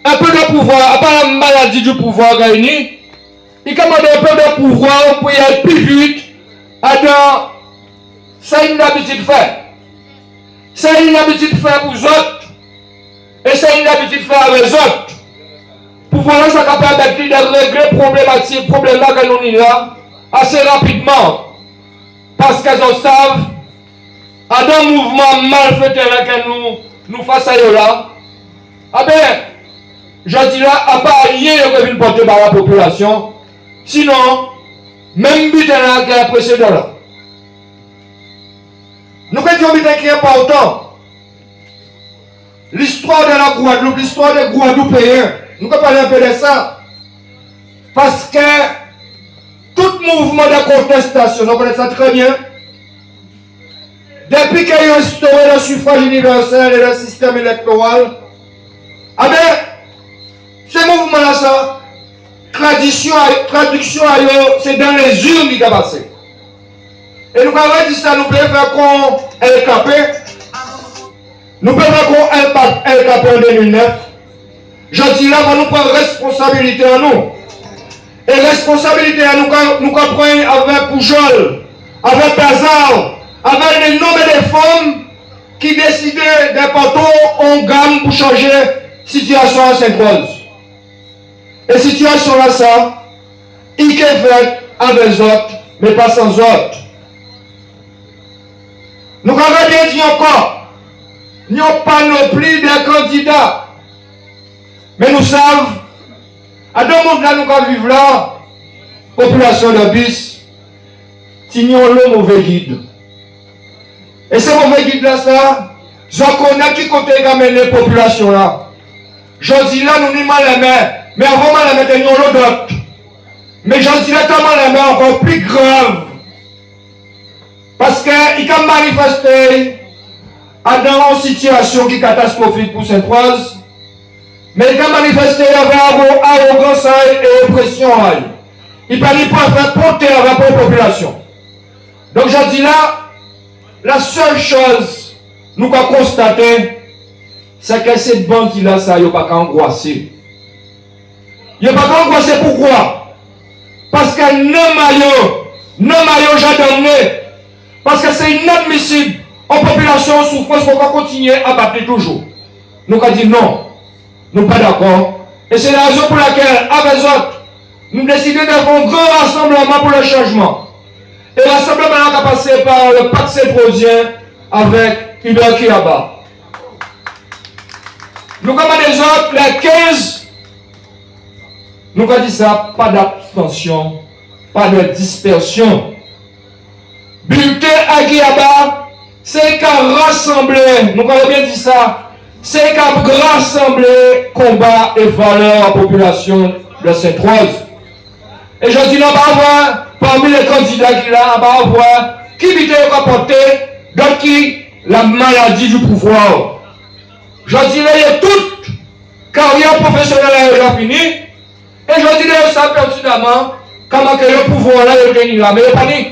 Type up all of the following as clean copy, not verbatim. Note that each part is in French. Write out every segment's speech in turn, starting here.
un peu de pouvoir, à part la maladie du pouvoir réuni, il commande un peu de pouvoir pour y aller plus vite dans ça il a l'habitude de faire. Ça il a l'habitude de faire pour les autres. Et ça il a l'habitude de faire avec les autres. Pouvoir ça capable de régler problématique, problème là que nous avons là assez rapidement. Parce qu'elles savent à un mouvement malfaiteur que nous faisons là. Ah ben, je dis là, à part rien que vient porter par la population, sinon, même but là qui est précédent là. Nous avons un but qui est important. L'histoire de la Guadeloupe, l'histoire des Guadeloupéens, nous allons parler un peu de ça. Parce que tout mouvement de contestation, nous connaissons ça très bien, depuis qu'il y a instauré le suffrage universel et le système électoral, ah bien, ce mouvement-là, ça, traduction, c'est dans les urnes qui a passé. Et nous avons dit ça, nous pouvons faire qu'on LKP, nous pouvons faire qu'on LKP en 2009. Je dis là, nous prenons responsabilité en nous. Et responsabilité, nous comprenons avec Poujol, avec Pazal, avec les noms des femmes qui décidaient d'importer en gamme pour changer la situation à Sainte-Rose. Et situation là, ça, il est fait avec les autres, mais pas sans autres. Nous avons bien dit encore, nous n'avons pas non plus des candidats. Mais nous savons, à deux mondes là, nous allons vivre là, population de bis, si nous avons le mauvais guide. Et ce mauvais guide là, ça, je connais qui compte amener les populations là. Je dis là, nous n'y mal la main, mais avant mal la main, nous avons d'autres. Mais je dis là, tellement la main encore plus grave. Parce qu'il a manifesté dans une situation qui est catastrophique pour Sainte-Rose. Mais il a manifesté avec arrogance et oppression. Il n'a pas faire porter avec la population. Donc je dis là, la seule chose que nous avons constaté, c'est que cette bandit là, ça, il n'a pas angoissé. Il n'a pas angoissé pourquoi? Parce que non maillot, j'ai donné. Parce que c'est inadmissible en population souffrance qu'on va continuer à battre toujours. Nous avons dit non. Nous ne sommes pas d'accord. Et c'est la raison pour laquelle, avec autres, nous décidons de faire un grand rassemblement pour le changement. Et l'assemblement a passé par le pacte Saint-Prosien avec Hubert Kiaba. Nous avons des autres, les 15, nous avons dit ça, pas d'abstention, pas de dispersion. Bulletin à Kiaba, c'est qu'à rassembler, nous avons bien dit ça, c'est qu'à rassembler combat et valeur à la population de Sainte-Rose. Et je dis, on va voir parmi les candidats qui là, on va voir qui vient rapporter, donc qui la maladie du pouvoir. Je dis, il y a toute carrière professionnelle est déjà finie. Et je dis, ça pertinemment, comment que le pouvoir là est venu là. Mais il n'y a pas dit,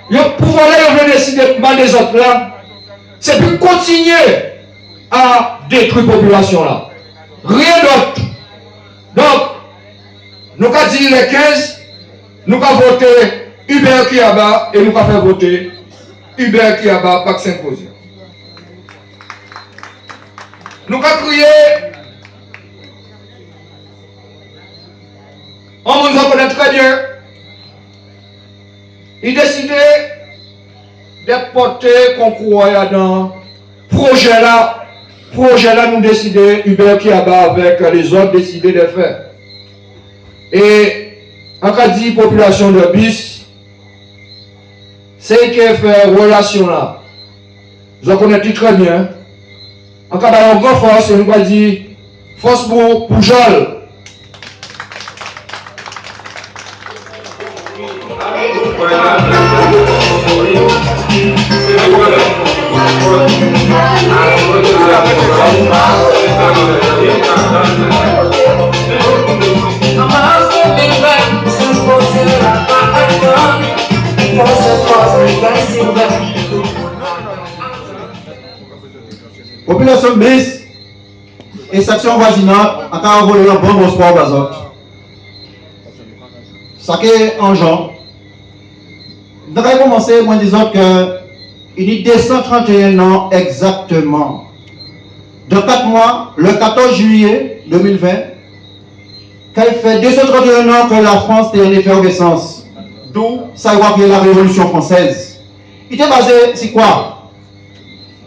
le pouvoir là est venu décider des autres là. C'est pour continuer à détruire la population là. Rien d'autre. Donc, nous avons dit les 15, nous avons voté Hubert Kiaba et nous avons fait voter Hubert Kiaba par Saint-Prosien. Nous avons crié, on nous en connaît très bien, il décidait de porter concours dans projet là, nous décidons, Hubert Kiaba avec les autres décidé de faire. Et en cas de population de bis, c'est qui fait relation là. Je connais très bien. En cas de grande force, nous va dire force pour Poujol. Population bis, et ça actions voisinantes, en cas de voler un bon sport bazot. Ça qui est en genre. Nous avons commencé en disant que il y a 231 ans exactement. De 4 mois, le 14 juillet 2020, qu'elle fait 231 ans que la France est en effervescence. D'où ça va que la Révolution française. Il était basé sur quoi?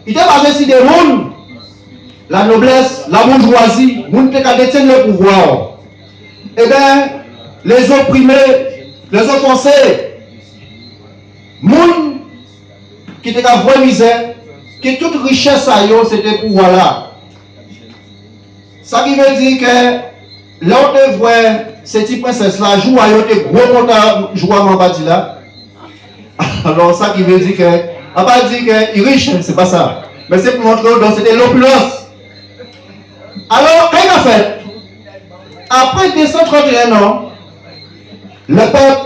Il était basé sur des mondes, la noblesse, la bourgeoisie, les gens qui détiennent le pouvoir. Eh bien, les opprimés, les offensés, les gens qui étaient en vraie misère, que toute richesse à eux, c'était pour voilà. Ça qui veut dire que là où tu vois ces petites princesses-là, jouent à eux, des gros comptes jouer à Mambadi là. Alors ça qui veut dire que, on va pas dire qu'ils sont riches, c'est pas ça. Mais c'est pour montrer que c'était l'opulence. Alors, qu'est-ce qu'on a fait? Après 231 ans, le peuple,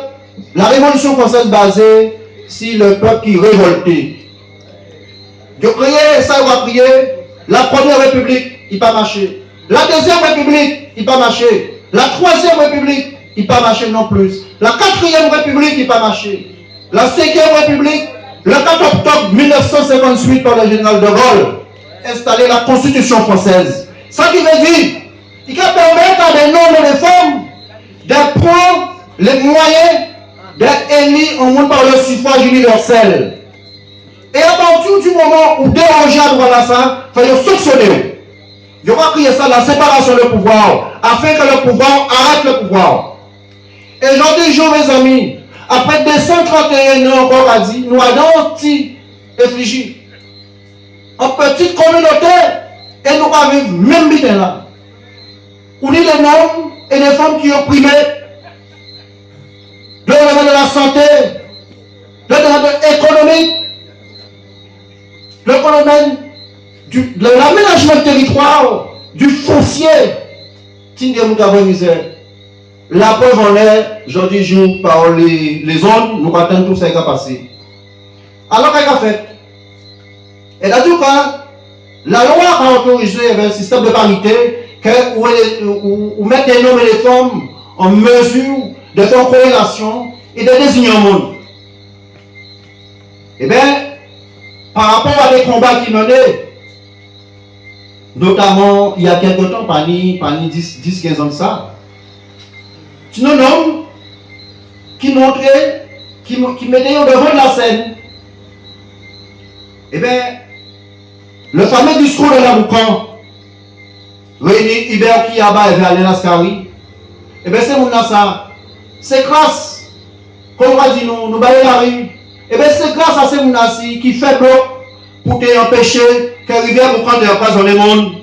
la Révolution française basée sur le peuple qui révoltait. De crier, ça va crier, la première république, il n'a pas marché. La deuxième république, il n'a pas marché. La troisième république, il n'a pas marché non plus. La quatrième république, il n'a pas marché. La cinquième république, le 4 octobre 1958, par le général de Gaulle, installé la Constitution française. Ça qui veut dire, il va permettre à des hommes et des femmes de prendre les moyens d'être élus au monde par le suffrage universel. Et à partir du moment où déranger à droit là, ça, il faut soupçonner. Je vais crier ça la séparation du pouvoir, afin que le pouvoir arrête le pouvoir. Et j'en dis, mes amis, après 231 ans encore à dire, nous avons réfléchi en petite communauté et nous avons vivre même bien là. On est des hommes et des femmes qui ont opprimés, le domaine de la santé, le domaine économique, le domaine de l'aménagement du territoire, du foncier, la preuve en est, j'en dis jour par les zones, nous attendons tout ça qui a passé. Alors qu'est-ce qu'on a fait? Et en tout cas, la loi a autorisé un système de parité où mettre des hommes et des femmes en mesure de faire corrélation et de désigner un monde. Eh bien, par rapport à des combats qui menaient, notamment il y a quelque temps, par 10-15 ans de ça, c'est un homme qui montrait, qui mettait au devant de la scène. Eh bien, le fameux discours de la Boucan, réuni Hubert Kiyaba et Alain Askari, eh bien, c'est mon ça. C'est grâce, comme on va dire, nous baillons la rue. Eh bien, c'est grâce à ces mounassi qui fait bloc pour t'empêcher que Rivière Boucan ne passe dans le monde.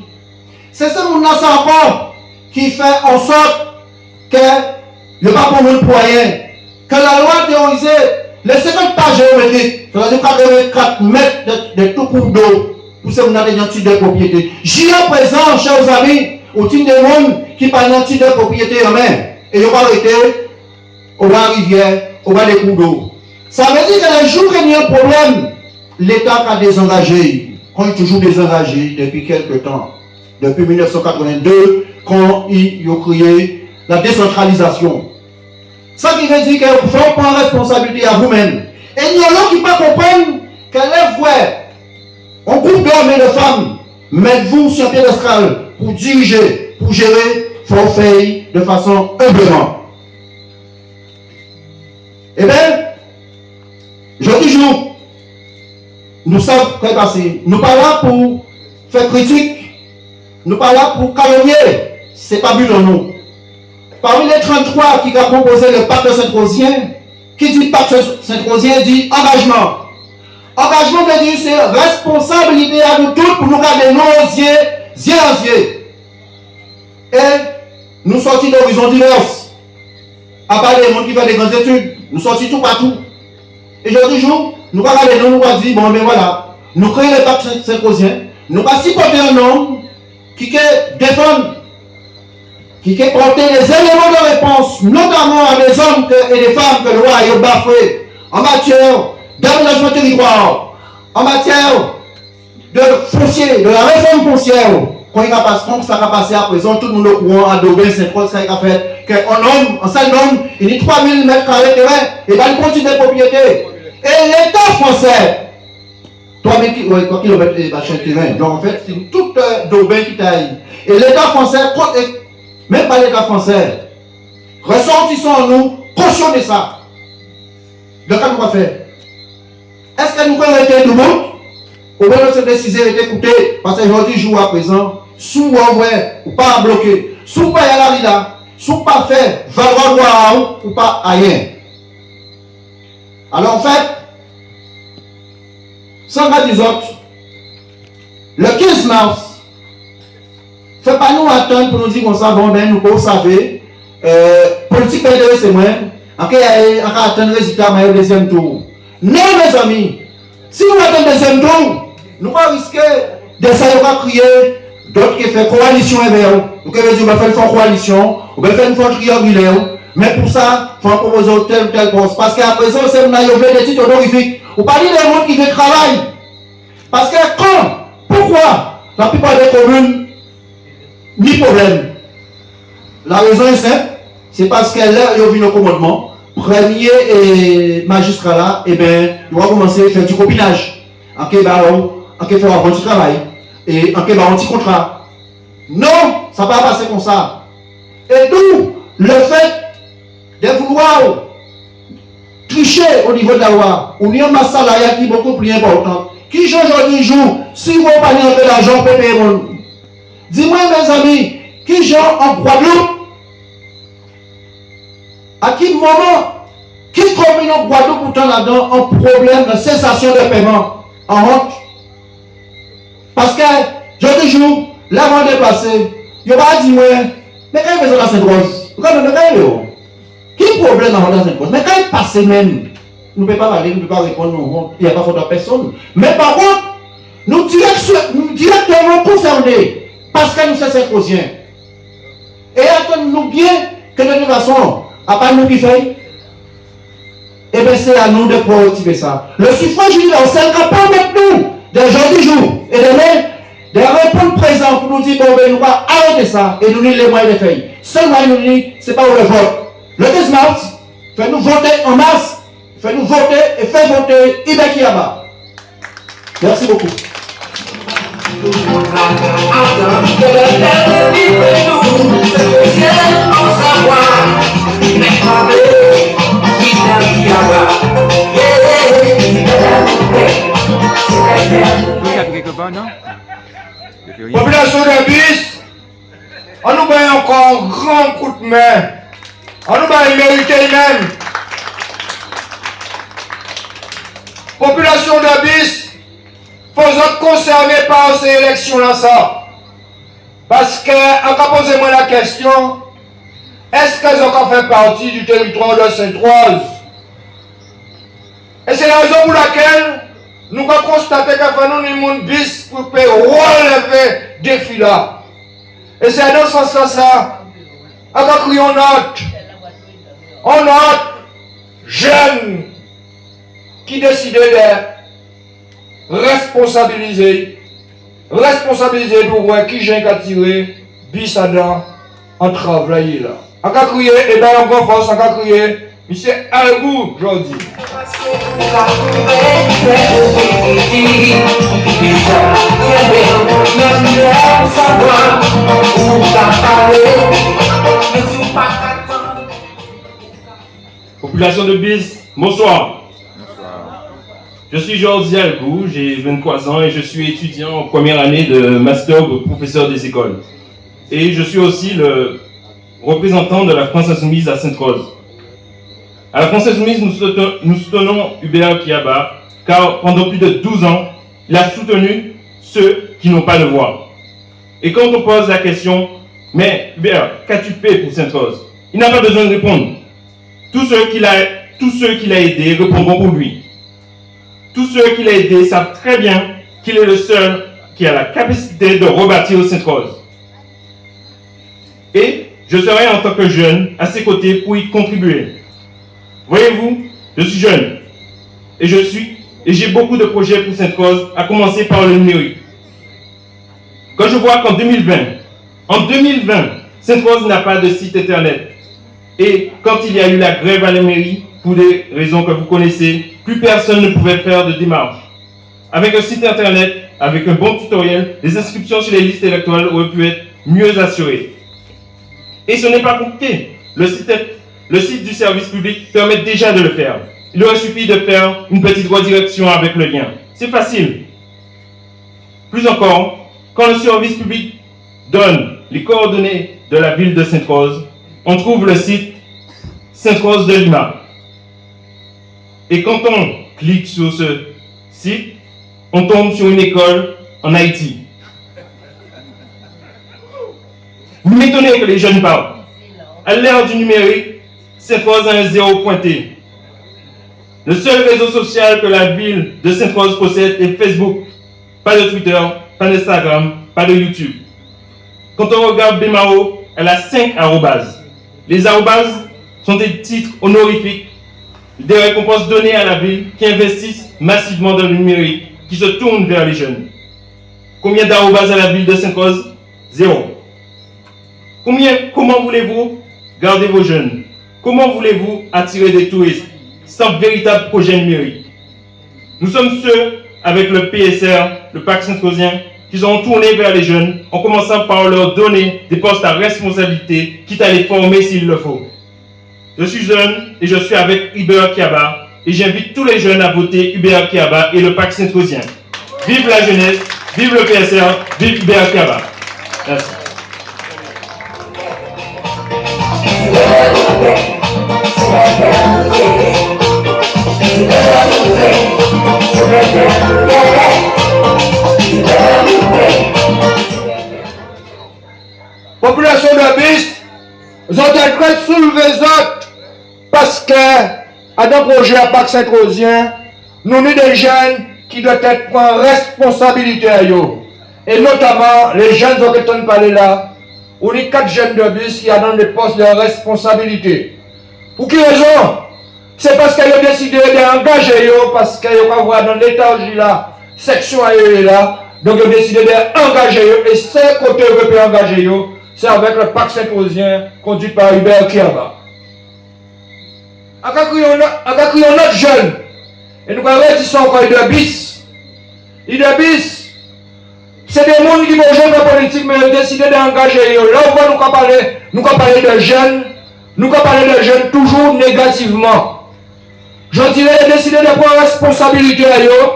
C'est ce mounassi encore qui fait en sorte que le pas pour le poyen, que la loi théorisée, les 50 pages géométriques, c'est-à-dire 84 mètres de tout cours d'eau, pour ce mounassi des titres de propriété. J'y ai présent, chers amis, au titre des mondes qui parlent d'un titre de propriété en main, et on va arrêter au bas de la rivière, au bas des cours d'eau. Ça veut dire que le jour où il y a un problème, l'État a désengagé. Quand il est toujours désengagé depuis quelques temps, depuis 1982, quand il a créé la décentralisation. Ça qui veut dire qu'il faut prendre responsabilité à vous-même. Et il y en a qui ne peuvent pas comprendre que les voix, on groupe d'hommes et de femmes, mettez-vous sur un piédestal pour diriger, pour gérer, il faut faire de façon humblement. Eh bien, je dis toujours, nous savons ce qui est passé. Nous ne sommes pas là pour faire critique. Nous ne sommes pas là pour calomnier. Ce n'est pas but de nous. Parmi les 33 qui ont composé le pacte Saint-Rosien, qui dit pacte Saint-Rosien dit engagement. Engagement veut dire c'est responsabilité à nous tous pour nous garder nos yeux en yeux. Et nous sortis d'horizons divers. À part les gens qui font des grandes études, nous sortis tout partout. Et je dis toujours, nous allons regarder, nous allons dire, bon, mais voilà, nous créons le pacte Saint-Rosien, nous allons supporter un homme qui défend, qui porter les éléments de réponse, notamment à des hommes et des femmes que le roi a bafoué en matière d'aménagement territoire, en matière de foncier, de la réforme foncière, quand il a passé, comme ça a passé à présent, tout le monde au courant, à Daubin, Saint-Croix, ça a fait, qu'un seul homme, il y a 3000 mètres carrés de terrain, et va continuer de propriété. Et l'État français, 3000 km de terrain, donc en fait, c'est tout Daubin qui taille. Et l'État français, même pas l'État français, ressortissons nous, cautionnez ça. Donc, qu'est-ce qu'on va faire? Est-ce que nous pouvons arrêter le monde? Ou bien notre décision est écoutée, parce qu'aujourd'hui, jour à présent, sous ou vrai, ou pas bloquer, sous pas y aller la vida, sous pas faire valoir droit ou pas rien. Alors en fait, sans pas des autres, le 15 mars, ne fait pas nous attendre pour nous dire qu'on s'en va, ben nous pouvons savoir, politique d'intérêt c'est moi, en cas attendre le résultat, mais au deuxième tour. Non mes amis, si nous attendons le deuxième tour, nous allons risquer de ça, crier, d'autres qui font coalition avec eux. Nous allons dire, on va faire une coalition, on va faire une fois triangulaire. Mais pour ça, il faut proposer tel ou tel poste. Parce qu'à présent, c'est une des titres honorifiques. Vous parlez des gens qui veulent travailler. Parce que pourquoi la plupart des communes, ni problème. La raison est simple, c'est parce que là, il y a eu un commandement. Premier et magistrat là, eh bien, il va commencer à faire du copinage. En quel faire un petit travail et en quel un petit contrat. Non, ça ne va pas passer comme ça. Et d'où le fait de vouloir tricher au niveau de la loi, ou il y a un salariat qui est beaucoup plus important. Qui change aujourd'hui jour, si vous n'avez pas un peu d'argent pour payer mon. Dis-moi mes amis, qui genre en Guadeloupe? À quel moment, qui commune en Guadeloupe pourtant là-dedans un problème de cessation de paiement en honte? Parce que, je dis jour, l'avant déplacé, il n'y a pas dit, mais quand il fait ça dans Sainte-Rose, quel problème avant dans Sainte-Rose? Mais quand il passe même, nous ne pouvons pas parler, nous ne pouvons pas répondre, il n'y a pas faute à personne. Mais par contre, nous directement concernés, parce que nous sommes Saint-Rosiens. Et attendons-nous bien que de toute façon, à part nous qui faisons, et bien c'est à nous de proactiver ça. Le suffrage universel capable avec nous, de jour du jour, et demain, de répondre présent pour nous dire, bon, ben, nous va arrêter ça, et nous donner les moyens de faire. Seulement, nous dit, c'est pas où le vote. Le 15 mars, faites-nous voter en mars, faites-nous voter et faites voter Ibekiaba. Merci beaucoup. Population de Bis, on nous bat encore un grand coup de main. On nous bat mérité même. Population de Bis, faut être concerné par ces élections-là, ça. Parce que, on va poser moi la question, est-ce qu'elles ont fait partie du territoire de Sainte-Rose? Et c'est la raison pour laquelle nous avons constaté que nous avons bis pour relever défi là. Et c'est dans ce sens-là, ça, on a crié on note jeunes qui décidaient de responsabiliser pour voir qui j'ai qu'à tirer bis à dans en travail là. On a crié, et bien en force, on a crié, monsieur Albou, aujourd'hui. Population de Bis, bonsoir. Je suis Jordi Albou, j'ai 23 ans et je suis étudiant en première année de master de professeur des écoles. Et je suis aussi le représentant de la France Insoumise à Sainte-Rose. À la France Insoumise, nous soutenons Hubert Kiaba, car pendant plus de 12 ans, il a soutenu ceux qui n'ont pas de voix. Et quand on pose la question, mais Hubert, qu'as-tu fait pour Sainte-Rose? Il n'a pas besoin de répondre. Tous ceux qu'il a aidés répondront pour lui. Tous ceux qu'il a aidés savent très bien qu'il est le seul qui a la capacité de rebâtir Sainte-Rose. Et je serai en tant que jeune à ses côtés pour y contribuer. Voyez-vous, je suis jeune et j'ai beaucoup de projets pour Sainte-Rose, à commencer par le numérique. quand je vois qu'en 2020, Sainte-Rose n'a pas de site internet. Et quand il y a eu la grève à la mairie, pour des raisons que vous connaissez, plus personne ne pouvait faire de démarche. Avec un site internet, avec un bon tutoriel, les inscriptions sur les listes électorales auraient pu être mieux assurées. Et ce n'est pas compliqué. Le site du service public permet déjà de le faire. Il aurait suffi de faire une petite redirection avec le lien. C'est facile. Plus encore, quand le service public donne les coordonnées de la ville de Sainte-Rose, on trouve le site Sainte-Rose de Lima. Et quand on clique sur ce site, on tombe sur une école en Haïti. Vous m'étonnez que les jeunes parlent. À l'ère du numérique, Sainte-Rose a un zéro pointé. Le seul réseau social que la ville de Sainte-Rose possède est Facebook. Pas de Twitter, pas d'Instagram, pas de YouTube. Quand on regarde Bemao, elle a 5 arrobases. Les arrobases sont des titres honorifiques, des récompenses données à la ville qui investissent massivement dans le numérique, qui se tournent vers les jeunes. Combien d'arrobases à la ville de Sainte-Rose? 0. Comment voulez-vous garder vos jeunes? Comment voulez-vous attirer des touristes sans véritable projet numérique? Nous sommes ceux, avec le PSR, le Pacte Sainte-Rosien, qui ont tourné vers les jeunes en commençant par leur donner des postes à responsabilité, quitte à les former s'il le faut. Je suis jeune et je suis avec Hubert Kiaba et j'invite tous les jeunes à voter Hubert Kiaba et le Pacte Sainte-Rosien. Vive la jeunesse, vive le PSR, vive Hubert Kiaba. Merci. Population de Bis, vous êtes très soulevés parce que, à un projet à Pacte Sainte-Rosien, nous sommes des jeunes qui doivent être prendre responsabilité à eux. Et notamment, les jeunes dont on parle là, on est 4 jeunes de Bis qui ont des postes de responsabilité. Pour quelle raison? C'est parce qu'ils ont décidé d'engager eux, parce qu'ils ont voir dans l'étage là, section à eux là, donc ils ont décidé d'engager eux, et c'est côté où ils peuvent engager eux, c'est avec le Pacte Sainte-Rosien conduit par Hubert Kiaba. Après qu'il y a un autre jeune, et nous avons dit ça encore de bis. Il de bis, c'est des gens qui vont jouer dans la politique, mais ils ont décidé d'engager eux. Là, on va nous parler de jeunes, nous parler de jeunes toujours négativement. Je dirais, ils ont décidé de prendre responsabilité à eux,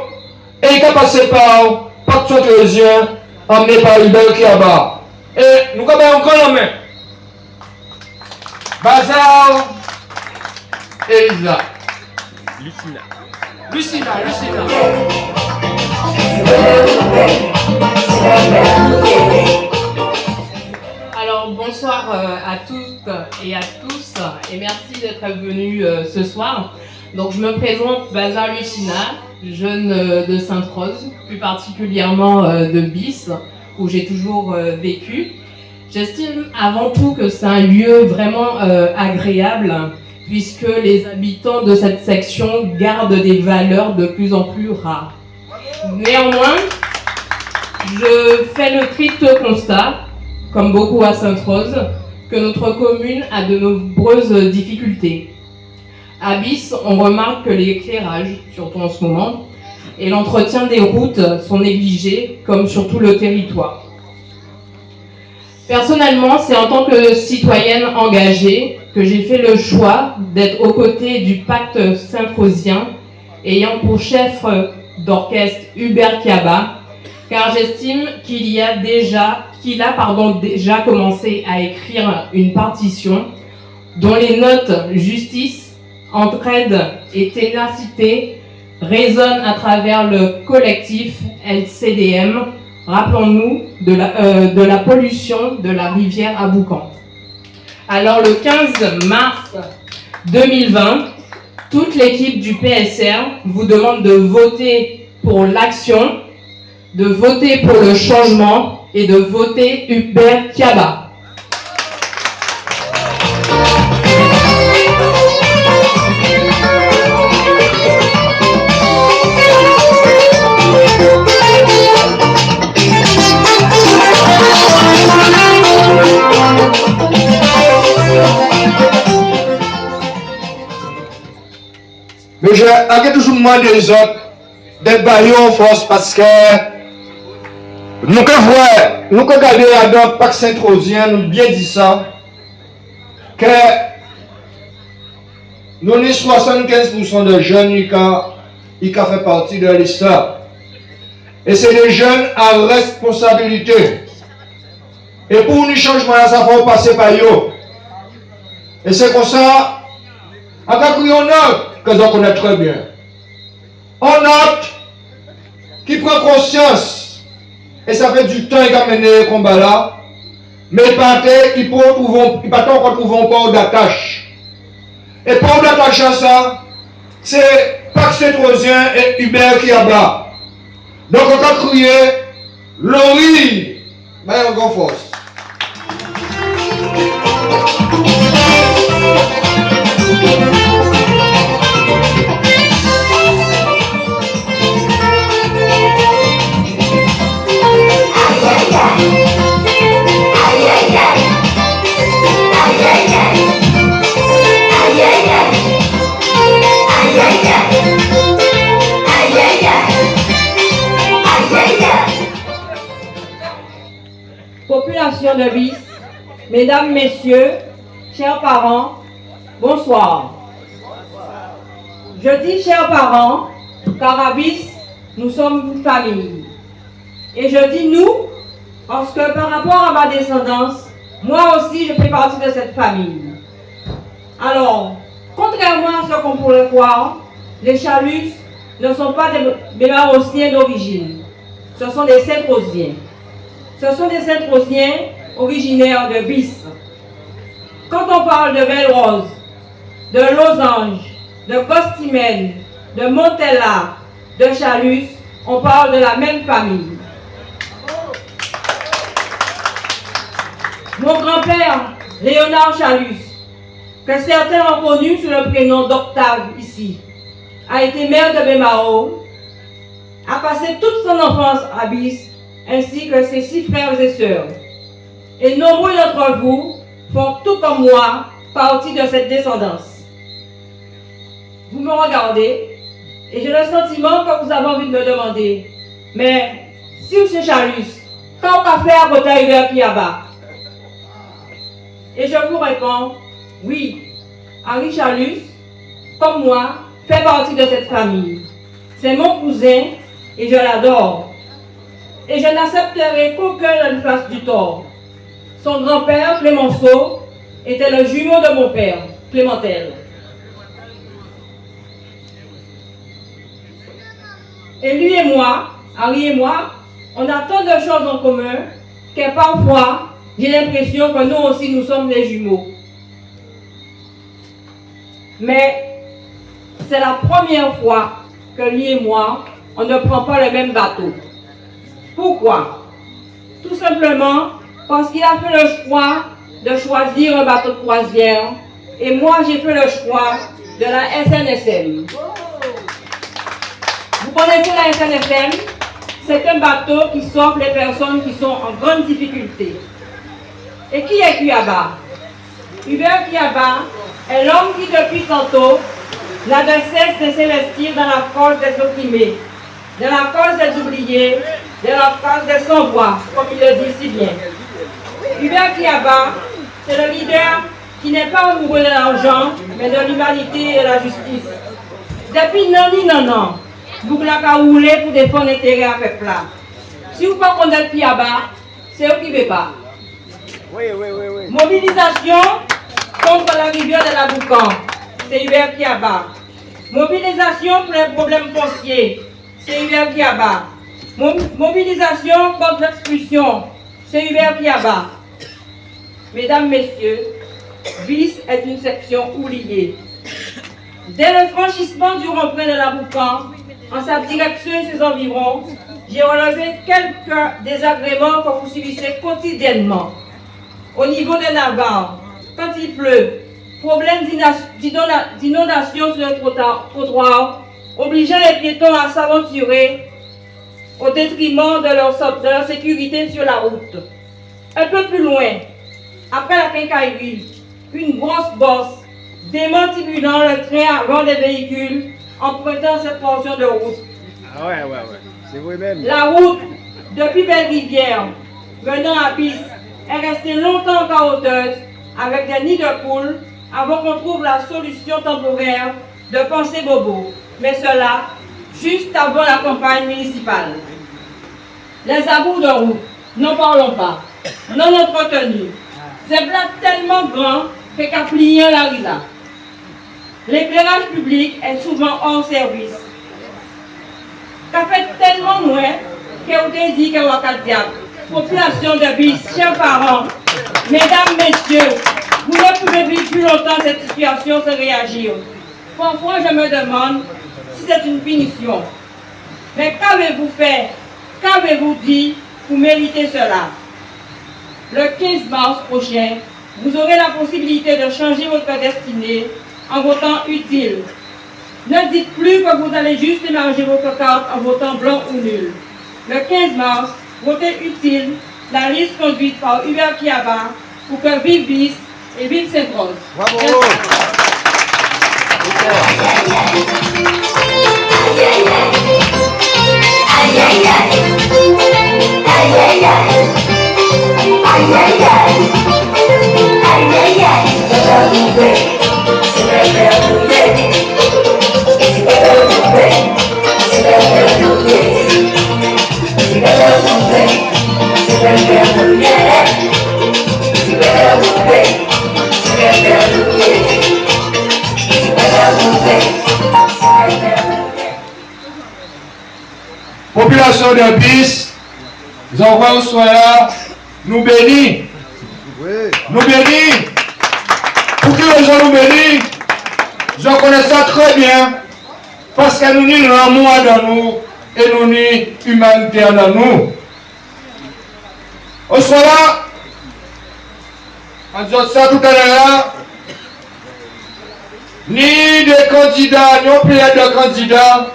et ils ont passé par Pacte Sainte-Rosien, emmené par Hubert Kiaba. Et nous avons encore la main. Bazar, Elisa. Lucina. Alors bonsoir à toutes et à tous et merci d'être venus ce soir. Donc je me présente Bazar Lucina, jeune de Sainte-Rose, plus particulièrement de Bis, où j'ai toujours vécu. J'estime avant tout que c'est un lieu vraiment agréable, puisque les habitants de cette section gardent des valeurs de plus en plus rares. Néanmoins, je fais le triste constat, comme beaucoup à Sainte-Rose, que notre commune a de nombreuses difficultés. À Bis, on remarque que l'éclairage, surtout en ce moment, et l'entretien des routes sont négligés, comme sur tout le territoire. Personnellement, c'est en tant que citoyenne engagée que j'ai fait le choix d'être aux côtés du Pacte Sainte-Rosien, ayant pour chef d'orchestre Hubert Kiaba, car j'estime qu'il a déjà commencé à écrire une partition dont les notes justice, entraide et ténacité résonnent à travers le collectif LCDM, rappelons-nous de la pollution de la rivière Aboukan. Alors le 15 mars 2020, toute l'équipe du PSR vous demande de voter pour l'action, de voter pour le changement et de voter Hubert Kiaba. Mais j'ai toujours demandé aux autres d'être baillés en force parce que nous que voir, nous que regarder dans le Pacte Saint-Rosien, nous bien dit ça, que nous avons 75% de jeunes qui ont fait partie de l'histoire. Et c'est des jeunes à responsabilité. Et pour nous changement, ça faut passer par eux. Et c'est comme ça, avec une note que nous connaissons très bien. On note qui prend conscience, et ça fait du temps qu'il a mené le combat là, mais il pas encore trouver un port d'attache. Et port d'attache à ça, c'est Pacte Saint-Rosien et Hubert Kiaba. Donc on a crié, Laurie, mais on force. Population de Bis, mesdames, messieurs, chers parents, bonsoir. Je dis chers parents, car à Bis, nous sommes une famille. Et je dis nous, parce que par rapport à ma descendance, moi aussi je fais partie de cette famille. Alors, contrairement à ce qu'on pourrait croire, les Chalus ne sont pas des Bémarossiens d'origine. Ce sont des Saint-Rosiens. Ce sont des Saint-Rosiens originaires de Bis. Quand on parle de Belle-Rose, de Losange, de Costimène, de Montella, de Chalus, on parle de la même famille. Mon grand-père, Léonard Chalus, que certains ont connu sous le prénom d'Octave ici, a été maire de Bémao, a passé toute son enfance à Bis, ainsi que ses 6 frères et sœurs. Et nombreux d'entre vous font, tout comme moi, partie de cette descendance. Vous me regardez, et j'ai le sentiment que vous avez envie de me demander, mais si vous êtes Chalus, quand on a fait à côté de Hubert Kiaba? Et je vous réponds, oui, Henri Chalus, comme moi, fait partie de cette famille. C'est mon cousin et je l'adore. Et je n'accepterai qu'aucun ne lui fasse du tort. Son grand-père, Clémenceau, était le jumeau de mon père, Clémentel. Et lui et moi, Henri et moi, on a tant de choses en commun que parfois, j'ai l'impression que nous aussi, nous sommes des jumeaux. Mais c'est la première fois que lui et moi, on ne prend pas le même bateau. Pourquoi? Tout simplement parce qu'il a fait le choix de choisir un bateau de croisière et moi j'ai fait le choix de la SNSM. Vous connaissez la SNSM? C'est un bateau qui sauve les personnes qui sont en grande difficulté. Et qui est Kiaba? Hubert Kiaba est l'homme qui depuis tantôt n'a de cesse de s'investir dans la cause des opprimés, dans la cause des oubliés, dans la cause des sans-voix, comme il le dit si bien. Hubert Kiaba, c'est le leader qui n'est pas amoureux de l'argent, mais de l'humanité et de la justice. Depuis non, vous l'avez roulé pour défendre l'intérêt à peuple là. Si vous ne connaissez pas Kiaba, c'est eux qui ne veulent pas. Oui. Mobilisation contre la rivière de la Boucan, c'est Hubert Kiaba. Mobilisation pour les problèmes fonciers, c'est Hubert Kiaba. Mobilisation contre l'expulsion, c'est Hubert Kiaba. Mesdames, Messieurs, Bis est une section oubliée. Dès le franchissement du rond-point de la Boucan, en sa direction et ses environs, j'ai relevé quelques désagréments que vous subissez quotidiennement. Au niveau de Navarre, quand il pleut, problème d'inondation sur le trottoir, obligeant les piétons à s'aventurer au détriment de leur sécurité sur la route. Un peu plus loin, après la quincaillerie, une grosse bosse démantibulant le train avant des véhicules empruntant cette portion de route. Ah ouais. C'est vous-même. La route, depuis Belle-Rivière, venant à Bis, est restée longtemps caroteuse, avec des nids de poules, avant qu'on trouve la solution temporaire de penser bobo. Mais cela, juste avant la campagne municipale. Les abous de route, n'en parlons pas, non entretenus. Ces blagues tellement grands que qu'à plier la risa. L'éclairage public est souvent hors service. Qu'a fait tellement moins que vous dit que vous diable. Population de Bis, chers parents, mesdames, messieurs, vous ne pouvez vivre plus longtemps cette situation sans réagir. Parfois, je me demande si c'est une punition. Mais qu'avez-vous fait, qu'avez-vous dit pour mériter cela? Le 15 mars prochain, vous aurez la possibilité de changer votre destinée en votant utile. Ne dites plus que vous allez juste émarger votre carte en votant blanc ou nul. Le 15 mars, votez utile la liste conduite par Hubert Kiaba pour que vive Bis et vive Sainte-Rose. Bravo. Population de Bis, nous envoyons soin là, nous bénis. Nous bénis. Pour que les gens nous bénissent, je connais ça très bien, parce que nous n'y l'amour dans nous et nous n'y humanité dans nous. Au soir là, en disant ça tout à l'heure, ni des candidats, ni un pays de candidats,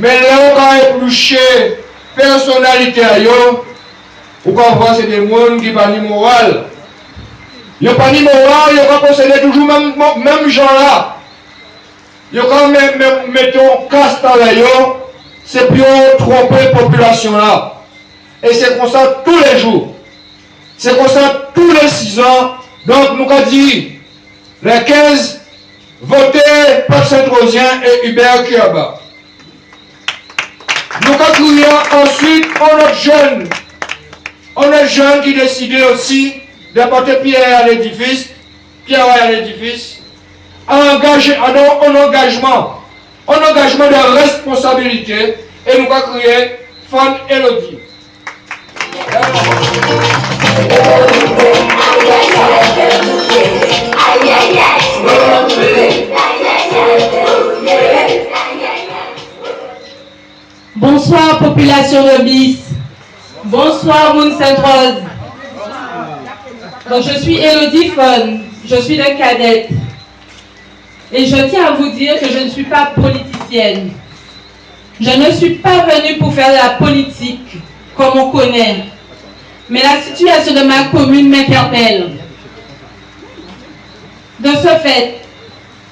mais là, on a épluché personnalité à eux, vous comprenez, c'est des gens qui n'ont pas ni moral. Ils n'ont pas ni moral, ils ont possédé toujours même gens là. Ils ont quand même, mettons, casse avec eux, c'est pour tromper la population là. Et c'est comme ça tous les jours. C'est comme ça tous les 6 ans. Donc, nous avons dit, les 15, votez pour Saint-Rosien et Hubert Kiaba. Nous avons crié ensuite, on est jeunes qui décidaient aussi d'apporter pierre à l'édifice, un engagement de responsabilité, et nous avons crié Fan Elodie. Bonsoir population de Bis. Bonsoir Moun Sainte-Rose. Donc je suis Elodie Fon, je suis de cadette. Et je tiens à vous dire que je ne suis pas politicienne. Je ne suis pas venue pour faire de la politique, comme on connaît. Mais la situation de ma commune m'interpelle. De ce fait,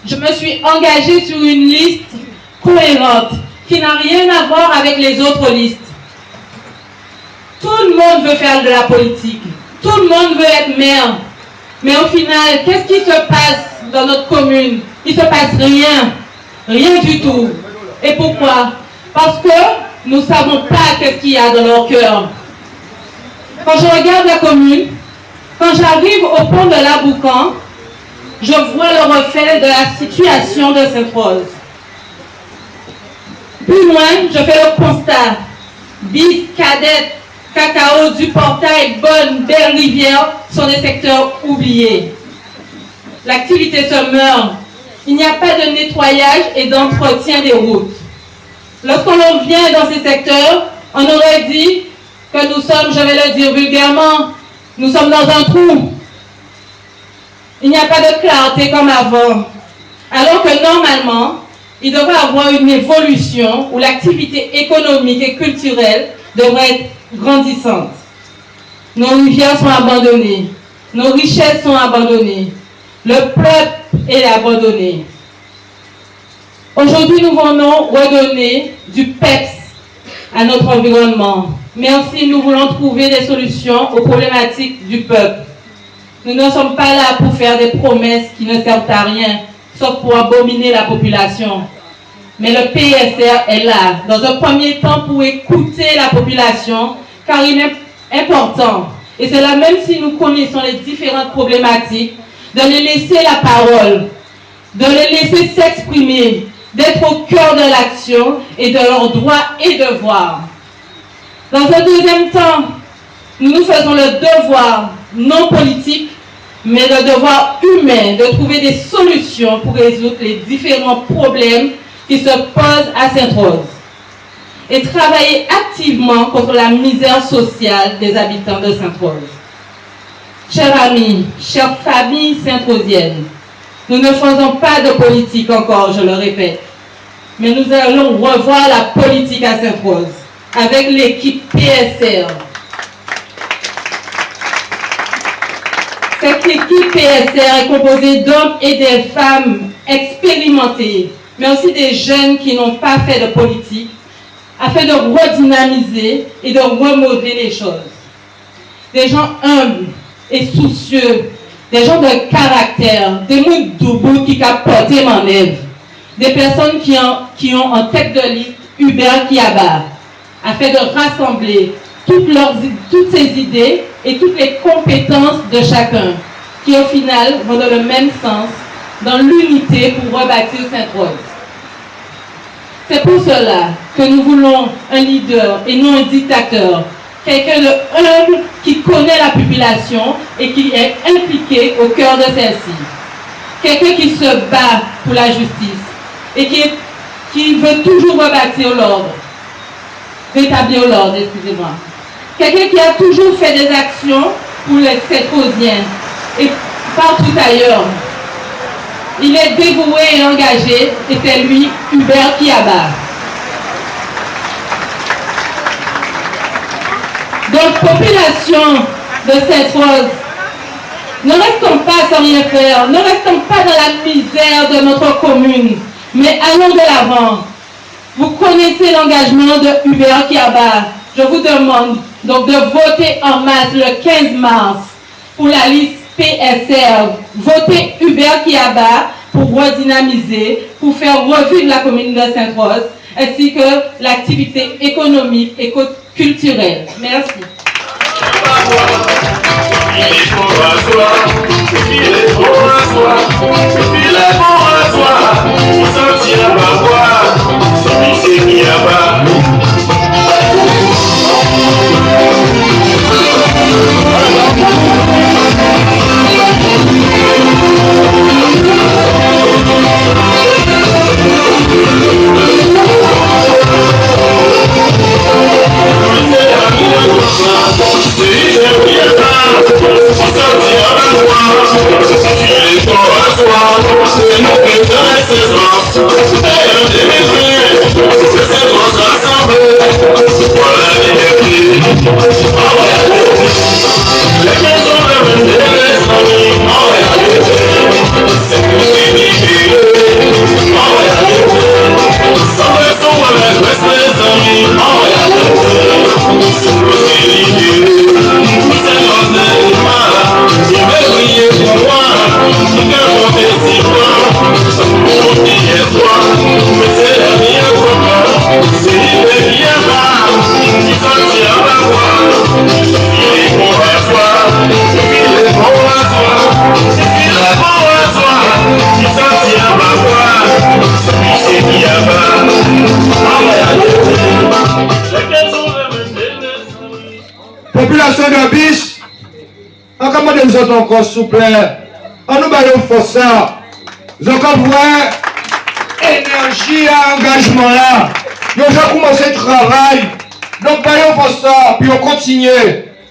je me suis engagée sur une liste cohérente qui n'a rien à voir avec les autres listes. Tout le monde veut faire de la politique. Tout le monde veut être maire. Mais au final, qu'est-ce qui se passe dans notre commune? Il ne se passe rien. Rien du tout. Et pourquoi? Parce que nous ne savons pas qu'est-ce qu'il y a dans leur cœur. Quand je regarde la commune, quand j'arrive au pont de l'Aboucan, je vois le reflet de la situation de Sainte-Rose. Plus loin, je fais le constat. Bis, Cadette, Cacao, du Portail, Bonne, Belle-Rivière sont des secteurs oubliés. L'activité se meurt. Il n'y a pas de nettoyage et d'entretien des routes. Lorsqu'on vient dans ces secteurs, on aurait dit que nous sommes, je vais le dire vulgairement, nous sommes dans un trou. Il n'y a pas de clarté comme avant. Alors que normalement, il devrait y avoir une évolution où l'activité économique et culturelle devrait être grandissante. Nos rivières sont abandonnées. Nos richesses sont abandonnées. Le peuple est abandonné. Aujourd'hui, nous venons redonner du PEPS à notre environnement. Mais aussi, nous voulons trouver des solutions aux problématiques du peuple. Nous ne sommes pas là pour faire des promesses qui ne servent à rien, sauf pour abominer la population. Mais le PSR est là, dans un premier temps, pour écouter la population, car il est important, et c'est là même si nous connaissons les différentes problématiques, de les laisser la parole, de les laisser s'exprimer, d'être au cœur de l'action et de leurs droits et devoirs. Dans un deuxième temps, nous faisons le devoir non politique, mais le devoir humain de trouver des solutions pour résoudre les différents problèmes qui se posent à Sainte-Rose et travailler activement contre la misère sociale des habitants de Sainte-Rose. Chers amis, chères familles sainte-rosiennes, nous ne faisons pas de politique encore, je le répète, mais nous allons revoir la politique à Sainte-Rose avec l'équipe PSR. Cette équipe PSR est composée d'hommes et des femmes expérimentés, mais aussi des jeunes qui n'ont pas fait de politique, afin de redynamiser et de remodeler les choses. Des gens humbles et soucieux, des gens de caractère, des mouns doubles qui capotent mon œuvre, des personnes qui ont en tête de liste Hubert Kiaba, afin de rassembler toutes ces idées et toutes les compétences de chacun, qui au final vont dans le même sens, dans l'unité pour rebâtir Sainte-Rose. C'est pour cela que nous voulons un leader et non un dictateur, quelqu'un de humble qui connaît la population et qui est impliqué au cœur de celle-ci, quelqu'un qui se bat pour la justice et qui veut toujours rebâtir l'ordre, rétablir l'ordre, excusez-moi. Quelqu'un qui a toujours fait des actions pour les Sainte-Rosiens et partout ailleurs. Il est dévoué et engagé, et c'est lui, Hubert Kiaba. Donc, population de Sainte-Rose, ne restons pas sans rien faire, ne restons pas dans la misère de notre commune, mais allons de l'avant. Vous connaissez l'engagement de Hubert Kiaba. Je vous demande donc de voter en masse le 15 mars pour la liste PSR. Votez Hubert Kiaba pour redynamiser, pour faire revivre la commune de Sainte-Rose, ainsi que l'activité économique et culturelle. Merci. Population de Bis, en commande nous autres encore souple, en nous baillons force, nous avons énergie et engagement là. Nous avons commencé le travail, donc baillons force, puis on continue,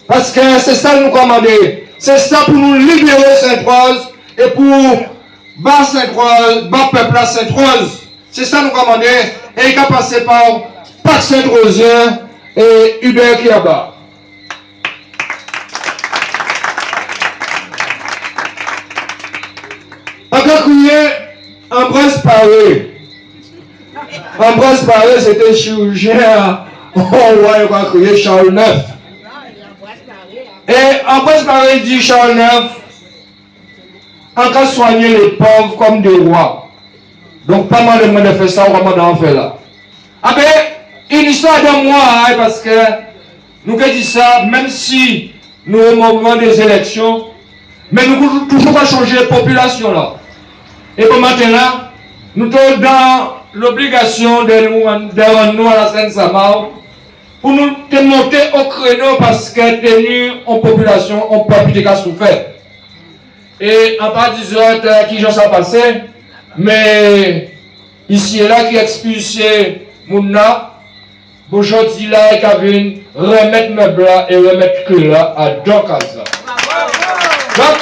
parce que c'est ça nous commander, c'est ça pour nous libérer Sainte-Rose et pour battre Sainte-Rose, battre peuple à Sainte-Rose. C'est ça nous commander, et il a passé par Pâques Sainte-Rosien et Hubert Kiaba. Encore crier, Ambroise Paré. Ambroise Paré, c'était chirurgien. On va créer Charles IX. Et Ambroise Paré dit Charles IX, en cas soigner les pauvres comme des rois. Donc, pas mal de monde fait ça, comment d'en faire là. Ah ben, une histoire de moi, hein, parce que nous avons dit ça, même si nous au moment des élections, mais nous ne pouvons toujours pas changer la population là. Et pour maintenant, nous sommes dans l'obligation de nous à la Seine-Saint-Marc pour nous monter au créneau parce que tenu en population, on peut plus de souffrir. Et en pas 10 heures, qui j'en sais passer, mais ici et là qui expulsé Mouna, aujourd'hui là, et Kavin, remettre mes bras et remettre que là à Dokaza. Donc,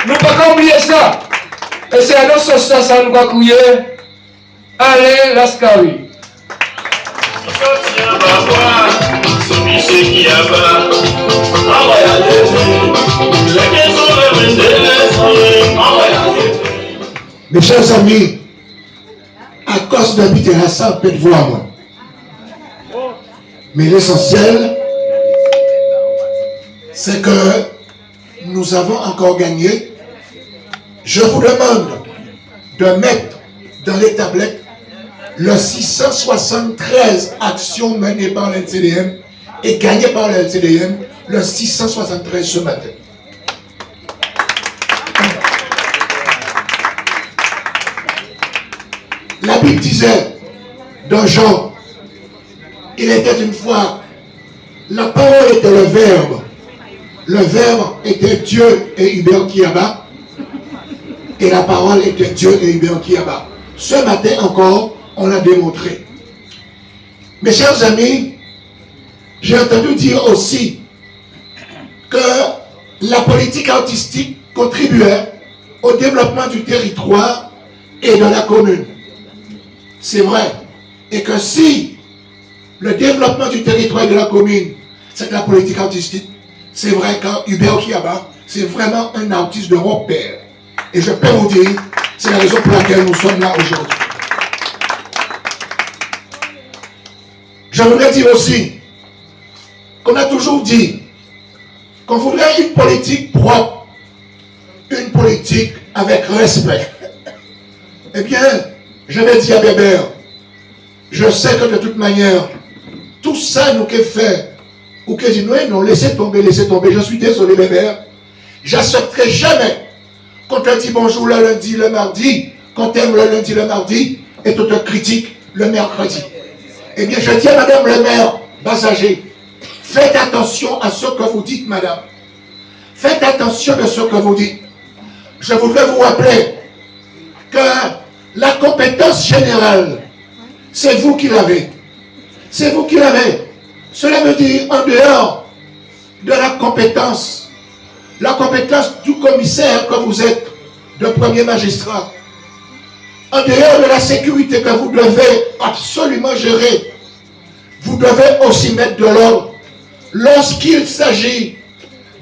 nous ne pouvons pas oublier ça. Et c'est à notre société, ça nous va crier. Allez, Lascari. Mes chers amis, à cause d'habiter à ça, peut-être voir moi. Mais l'essentiel, c'est que nous avons encore gagné. Je vous demande de mettre dans les tablettes le 673 actions menées par l'LCDM et gagnées par l'LCDM, le 673 ce matin. La Bible disait dans Jean, il était une fois, la parole était le verbe était Dieu et Hubert Kiaba, et la parole était Dieu et Hubert Kiaba. Ce matin encore, on l'a démontré. Mes chers amis, j'ai entendu dire aussi que la politique artistique contribuait au développement du territoire et de la commune. C'est vrai. Et que si le développement du territoire et de la commune, c'est de la politique artistique, c'est vrai qu'un Hubert Kiaba, c'est vraiment un artiste de repère. Et je peux vous dire, c'est la raison pour laquelle nous sommes là aujourd'hui. Je voudrais dire aussi qu'on a toujours dit qu'on voudrait une politique propre, une politique avec respect. Eh bien, je vais dire à Bébert, je sais que de toute manière, tout ça nous qu'est fait, ou que dit non, laissez tomber, je suis désolé Bébert, j'accepterai jamais qu'on te dit bonjour le lundi, le mardi, qu'on t'aime le lundi, le mardi, et qu'on te critique le mercredi. Eh bien, je dis à madame le maire, Basager, faites attention à ce que vous dites, madame. Faites attention à ce que vous dites. Je voudrais vous rappeler que la compétence générale, c'est vous qui l'avez. C'est vous qui l'avez. Cela veut dire, en dehors de la compétence du commissaire que vous êtes, de premier magistrat, en dehors de la sécurité que vous devez absolument gérer, vous devez aussi mettre de l'ordre lorsqu'il s'agit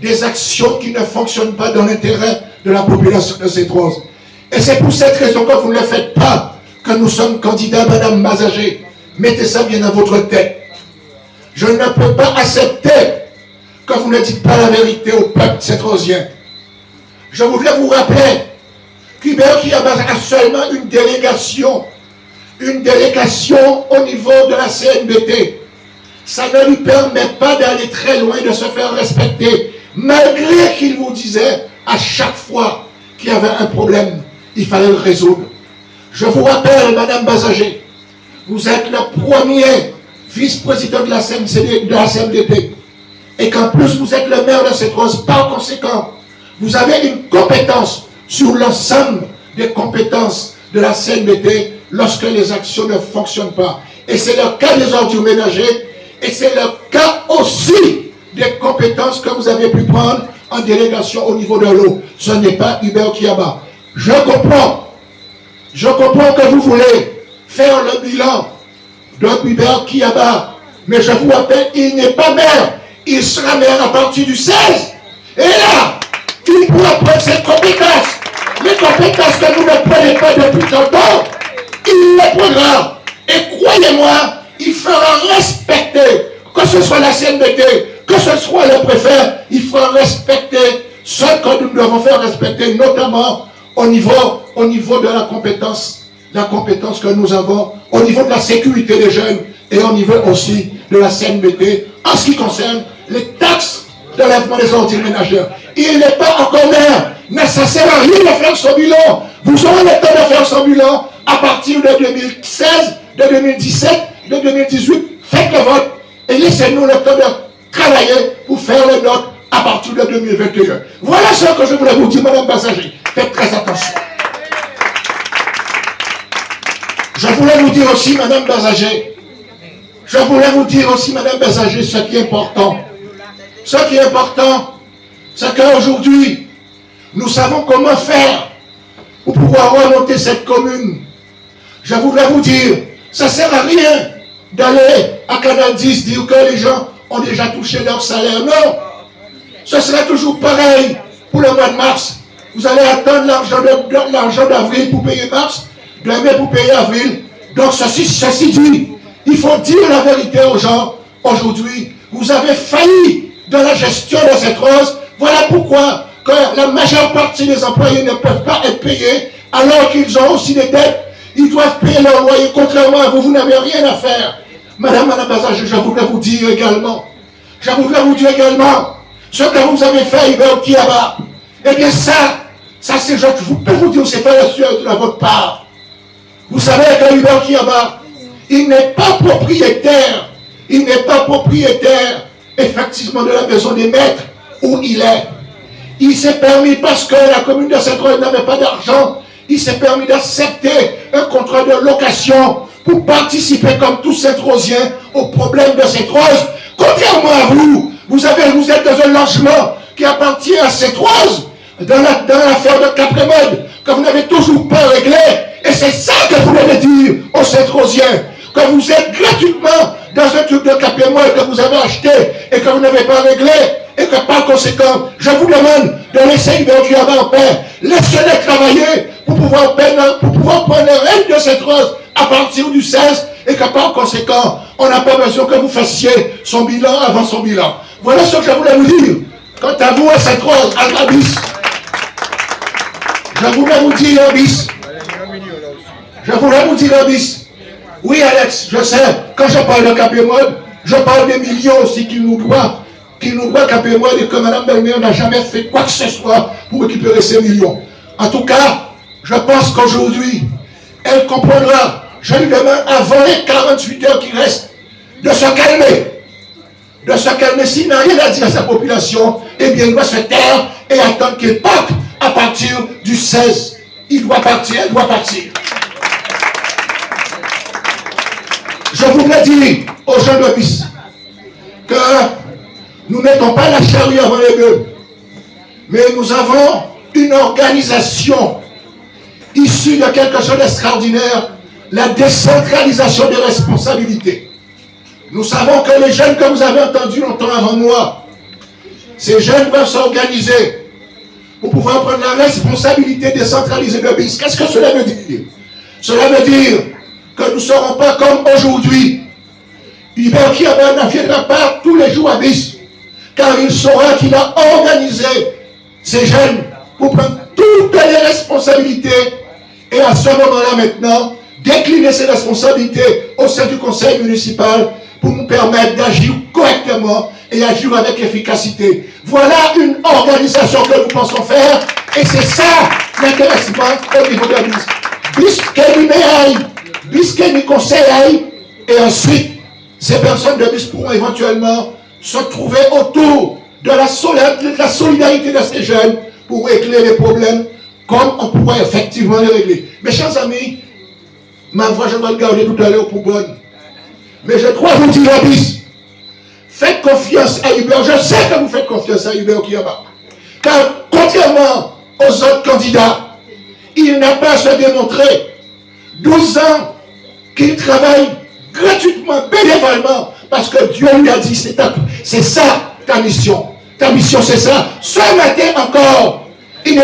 des actions qui ne fonctionnent pas dans l'intérêt de la population de cette rose. Et c'est pour cette raison que vous ne le faites pas, que nous sommes candidats, madame Basager. Mettez ça bien dans votre tête. Je ne peux pas accepter que vous ne dites pas la vérité au peuple cette-rosien. Je voudrais vous rappeler qu'Hubert Kiaba a seulement une délégation au niveau de la CNBT. Ça ne lui permet pas d'aller très loin, de se faire respecter, malgré qu'il vous disait à chaque fois qu'il y avait un problème, il fallait le résoudre. Je vous rappelle, madame Basager, vous êtes le premier vice-président de la CNDP, et qu'en plus vous êtes le maire de cette rose. Par conséquent, vous avez une compétence sur l'ensemble des compétences de la CNBT lorsque les actions ne fonctionnent pas. Et c'est le cas des ordures ménagères, et c'est le cas aussi des compétences que vous avez pu prendre en délégation au niveau de l'eau. Ce n'est pas Hubert Kiaba. Je comprends que vous voulez faire le bilan de Hubert Kiaba, mais je vous rappelle, il n'est pas maire, il sera maire à partir du 16. Et là, il pourra prendre ses compétences. Les compétences que vous ne prenez pas depuis longtemps, il le programme. Et croyez-moi, il fera respecter, que ce soit la CNBT, que ce soit le préfet, il fera respecter ce que nous devons faire respecter, notamment au niveau de la compétence que nous avons, au niveau de la sécurité des jeunes et au niveau aussi de la CNBT, en ce qui concerne les taxes de l'enlèvement des ordures ménagères. Il n'est pas encore maire, mais ça ne sert à rien de faire son bilan. Vous aurez le temps de faire son bilan à partir de 2016, de 2017, de 2018. Faites le vote et laissez-nous le temps de travailler pour faire les notes à partir de 2021. Voilà ce que je voulais vous dire, Madame Bazager. Faites très attention. Je voulais vous dire aussi, Madame Bazager, ce qui est important. Ce qui est important, c'est qu'aujourd'hui, nous savons comment faire pour pouvoir remonter cette commune. Je voudrais vous dire, ça ne sert à rien d'aller à Canal 10 dire que les gens ont déjà touché leur salaire. Non, ce sera toujours pareil pour le mois de mars. Vous allez attendre l'argent d'avril pour payer mars, de mai pour payer avril. Donc ceci dit, il faut dire la vérité aux gens. Aujourd'hui, vous avez failli dans la gestion de cette rose. Voilà pourquoi que la majeure partie des employés ne peuvent pas être payés alors qu'ils ont aussi des dettes. Ils doivent payer leur loyer. Contrairement à vous, vous n'avez rien à faire. Madame Bazager, je voudrais vous dire également, ce que vous avez fait à Hubert Kiaba, eh bien ça c'est, je peux vous dire, c'est pas la sueur de votre part. Vous savez que Hubert Kiaba, il n'est pas propriétaire, effectivement, de la maison des maîtres où il est. Il s'est permis, parce que la commune de Sainte-Rose n'avait pas d'argent, il s'est permis d'accepter un contrat de location pour participer comme tous Saint-Rosiens au problème de Sainte-Rose. Contrairement à vous, vous êtes dans un logement qui appartient à Sainte-Rose, dans l'affaire de Caprémode, que vous n'avez toujours pas réglé. Et c'est ça que vous voulez dire aux Saint-Rosiens, que vous êtes gratuitement dans un truc de Caprémode que vous avez acheté et que vous n'avez pas réglé, et que par conséquent, je vous demande de laisser Hubert Kiaba en paix. Laissez-les travailler pour pouvoir prendre le règne de cette rose à partir du 16, et que par conséquent, on n'a pas besoin que vous fassiez son bilan avant son bilan. Voilà ce que je voulais vous dire. Quant à vous, à cette rose, à Gabis, je voulais vous dire, Abis. Oui, Alex, je sais, quand je parle de Capémode, je parle des millions aussi qui nous doit Capémode, et que Mme Belmer n'a jamais fait quoi que ce soit pour récupérer ces millions. En tout cas, je pense qu'aujourd'hui, elle comprendra, je lui demande avant les 48 heures qui restent, de se calmer. S'il n'a rien à dire à sa population, eh bien il doit se taire et attendre qu'il parte à partir du 16. Il doit partir, elle doit partir. Je voudrais dire aux gens de Bis que nous ne mettons pas la charrue avant les bœufs, mais nous avons une organisation issue de quelque chose d'extraordinaire, la décentralisation des responsabilités. Nous savons que les jeunes que vous avez entendus longtemps avant moi, ces jeunes peuvent s'organiser pour pouvoir prendre la responsabilité décentralisée de Bis. Qu'est-ce que cela veut dire? Cela veut dire que nous ne serons pas comme aujourd'hui. Hubert Kiaba ne viendra pas tous les jours à Bis, car il saura qu'il a organisé ces jeunes pour prendre toutes les responsabilités et à ce moment-là maintenant, décliner ces responsabilités au sein du conseil municipal pour nous permettre d'agir correctement et agir avec efficacité. Voilà une organisation que nous pensons faire et c'est ça l'intéressement au niveau de la Bis. Bis qu'elle conseille et ensuite ces personnes de Bis pourront éventuellement se trouver autour de la solidarité de ces jeunes pour régler les problèmes comme on pourrait effectivement les régler. Mes chers amis, ma voix je dois le garder tout à l'heure pour bonne. Mais je dois vous dire, Bis, faites confiance à Hubert. Je sais que vous faites confiance à Hubert Kiaba. Car contrairement aux autres candidats, il n'a pas à se démontrer. 12 ans qu'il travaille gratuitement, bénévolement, parce que Dieu lui a dit, c'est ça ta mission. Ta mission, c'est ça. Ce matin encore, il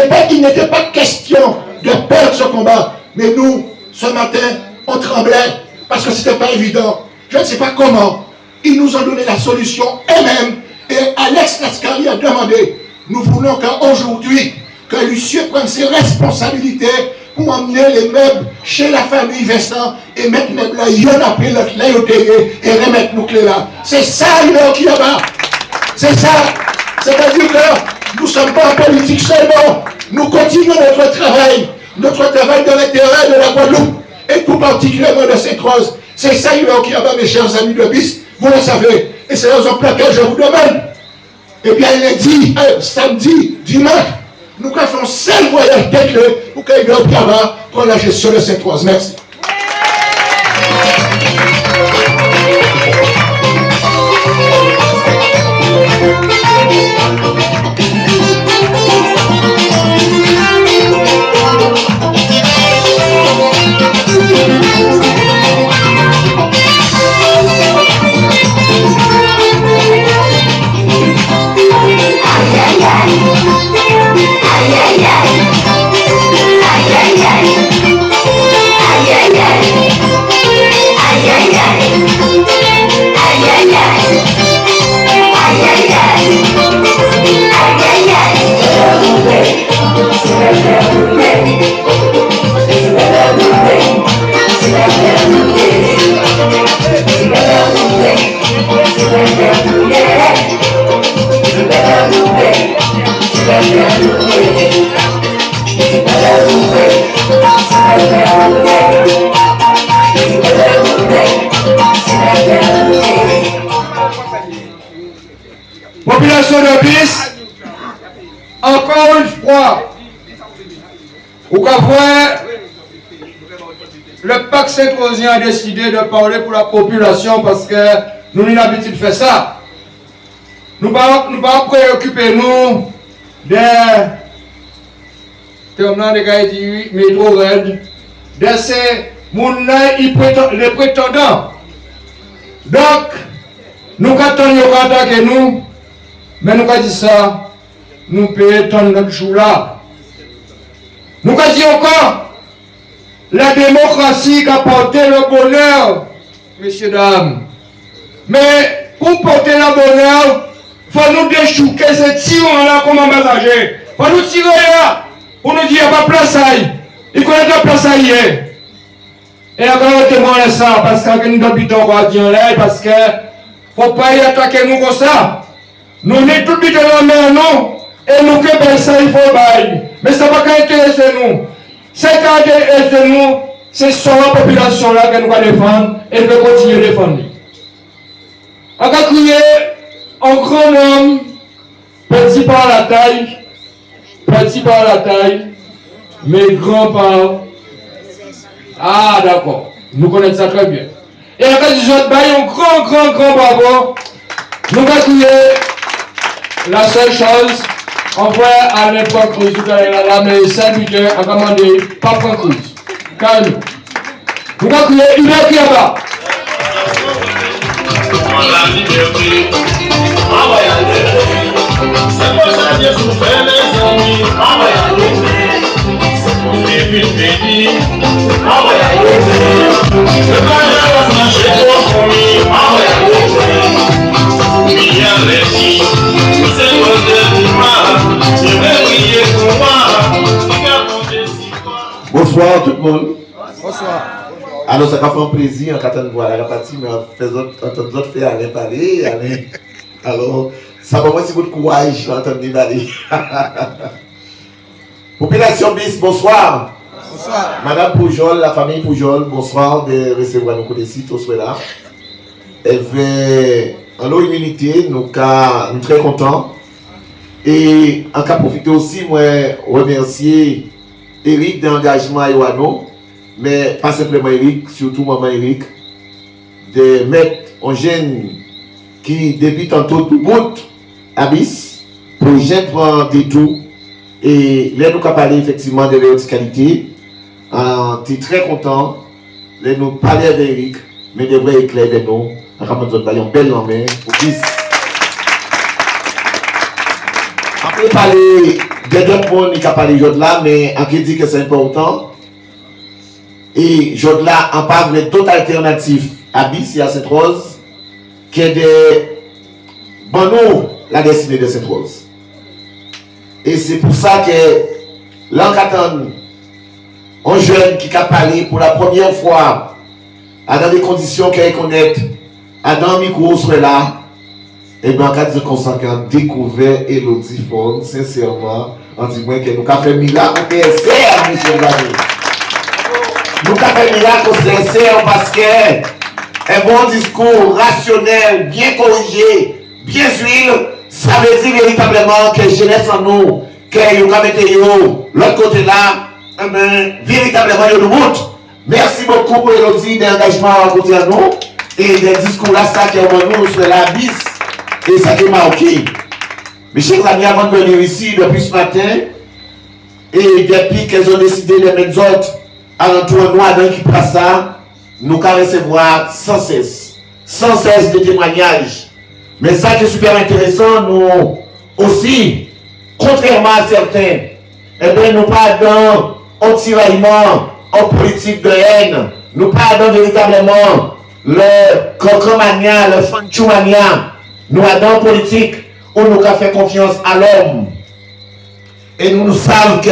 n'était pas question de perdre ce combat. Mais nous, ce matin, on tremblait parce que c'était pas évident. Je ne sais pas comment. Ils nous ont donné la solution eux-mêmes. Et Alex Lascari a demandé, nous voulons qu'aujourd'hui, que Lucieux prenne ses responsabilités pour emmener les meubles chez la famille Vincent et mettre les meubles là, il y en a pris l'autre là, et remettre nos clés là. C'est ça, qui est là-bas. C'est ça. C'est-à-dire que nous ne sommes pas en politique seulement. Nous continuons notre travail dans l'intérêt de la Guadeloupe et tout particulièrement de Sainte-Rose. C'est ça, qui est là-bas, mes chers amis de BIS. Vous le savez. Et c'est la raison pour laquelle je vous demande. Et bien, lundi, samedi, dimanche, nous faisons un seul voyage d'être pour qu'il y ait un travail pour la gestion de Sainte-Rose. Merci. Population de BIS, encore une fois, vous comprenez, le pacte Saint-Rosien a décidé de parler pour la population parce que nous avons l'habitude de faire ça. Nous ne pouvons pas préoccuper nous des métro raids, de ces les prétendants. Donc, nous attendons attaquer nous, mais nous avons dit ça, nous pouvons attendre notre jour là. Nous avons dit encore, la démocratie qui a porté le bonheur, messieurs, dames. Mais pour porter le bonheur, il faut nous déchouquer ces tyrans-là comme ambassadeurs. Il faut nous tirer là, pour nous dire, il n'y a pas de place à y. Il connaît la place à y. Et encore témoigner ça, parce que nous habitons à dire là, parce que ne faut pas y attaquer nous comme ça. Nous sommes tout de dans la mer, non. Et nous que ça, il faut bailler. Mais ça ne va pas intéresser nous. Ce qui intéresse nous, c'est sur la population là que nous allons défendre et nous allons continuer à défendre. On va crier un grand homme, petit par la taille, mais grand par. Ah, d'accord. Nous connaissons ça très bien. Et on va dire un grand bravo. Nous allons crier la seule chose. On voit à l'époque où nous avons mais serviteur à commander pas Franck Cruz. Calme. Nous allons crier Hubert Kiaba. Bonsoir tout le monde. Bonsoir. Alors ça va faire un plaisir en attendant voir la partie, mais en faisant entendre d'autres faire aller parler. Alors ça va moi si votre courage d'entendre parler. Population BIS, bonsoir. Bonsoir. Madame Poujol, la famille Poujol, bonsoir de recevoir nos côtés sites au soir là. Et en leur immunité, nous sommes très contents. Et en cas profiter aussi, moi remercier Eric d'engagement à Yoano, mais pas simplement Eric, surtout maman Eric, de mettre un jeune qui débute en tout bout à BIS, projet prend des tout. Et là, nous avons parlé effectivement de verticalité. On est très content. Là, nous parlons d'Eric, mais de vrai éclair de nous. On a une belle main pour BIS. On peut parler d'autres monde qui a parlé de là, mais on peut dire que c'est important. Et je là, en parle d'autres alternatives à Bis et à Sainte-Rose, qui est des bon nous, la destinée de Sainte-Rose. Et c'est pour ça que l'encaton, un jeune qui a parlé pour la première fois, dans des conditions qu'il connaît, dans le micro, soit là, et bien, en cas de consacrant, découvert Elodie Fon, sincèrement, on dit que nous avons fait miracle au PSR, monsieur Zami. Nous avons fait miracle au CSR parce que un bon discours rationnel, bien corrigé, bien sûr, ça veut dire véritablement que jeunesse en nous, que nous avons mis l'autre côté là, véritablement, nous route. Merci beaucoup pour Elodie d'engagement à côté de nous et des discours là, ça qui est nous sur la bis et ça qui est marqué. Mes chers amis, avant de venir ici depuis ce matin, et depuis qu'elles ont décidé de mettre autres à l'entour de nous, dans qui passe ça, nous allons recevoir sans cesse de témoignages. Mais ça qui est super intéressant, nous aussi, contrairement à certains, eh bien, nous pas dans un tiraillement, en politique de haine, nous pas dans véritablement le cocomania, le fanchumania, nous dans politique où nous avons fait confiance à l'homme. Et nous savons que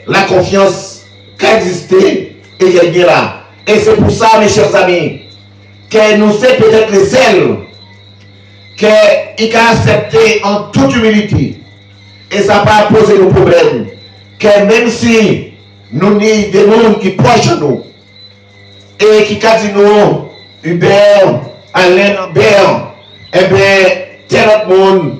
la confiance qui existait est bien là. Et c'est pour ça, mes chers amis, que nous sommes peut-être les seuls qu'il a accepté en toute humilité. Et ça n'a pas posé nos problèmes. Que même si nous avons des gens qui proches de nous, et qui ont dit nous, Hubert, Alain Hubert, eh bien, tel autre monde,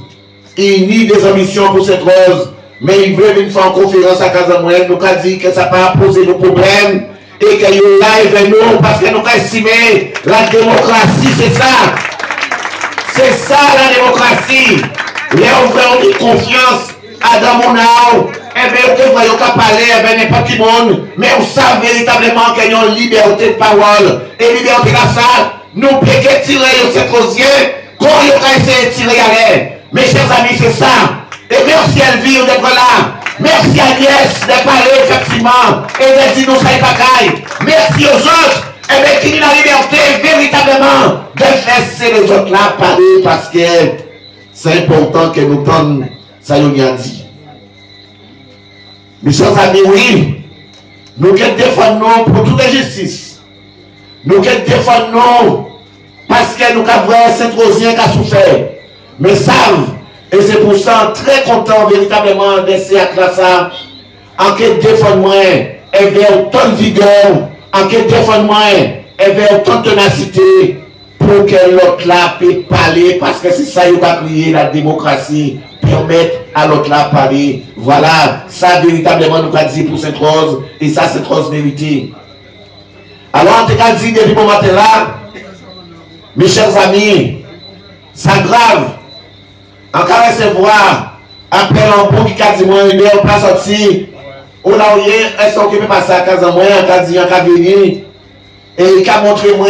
il nie des ambitions pour cette rose, mais il veut venir faire une conférence à Casamouel, nous avons dit que ça n'a pas posé nos problèmes, et qu'il est là avec nous, parce que nous avons estimé la démocratie, c'est ça. C'est ça la démocratie. Les ouvrants de confiance à dans mon âme, eh bien, vous voyez qu'à parler, eh bien, n'importe qui monde, mais on sait véritablement qu'il y a une liberté de parole, et liberté de la salle, nous pouvons tirer au sécrosier, qu'on va essayer de tirer à l'air. Mes chers amis, c'est ça. Et merci Elvire d'être là. Merci Agnès de parler effectivement et de dire nous ça pas caille. Merci aux autres. Et bien qui nous la liberté véritablement de laisser les autres là parler parce que c'est important que nous donnions ça nous a dit. Mes chers amis, oui, nous qui défendons pour toute injustice. Nous qui défendons parce que nous avons Saint-Rosien qui a souffert. Mais savent, et c'est pour ça très content véritablement d'essayer à ça, en quel défendement et vers autant de vigueur, en quel défendement et vers autant de ténacité pour que l'autre là puisse parler, parce que c'est ça qui va créer la démocratie, permettre à l'autre là parler. Voilà, ça véritablement nous a dit pour Sainte-Rose, et ça Sainte-Rose mérité. Alors, en tout cas, dit depuis ce matin là, mes chers amis, ça grave. En cas de recevoir appel en bon qui a dit moi une heure pas sorti ou là où est-ce qu'on peut passer à 15 ans moins en cas dit en cas venir et il a montré moi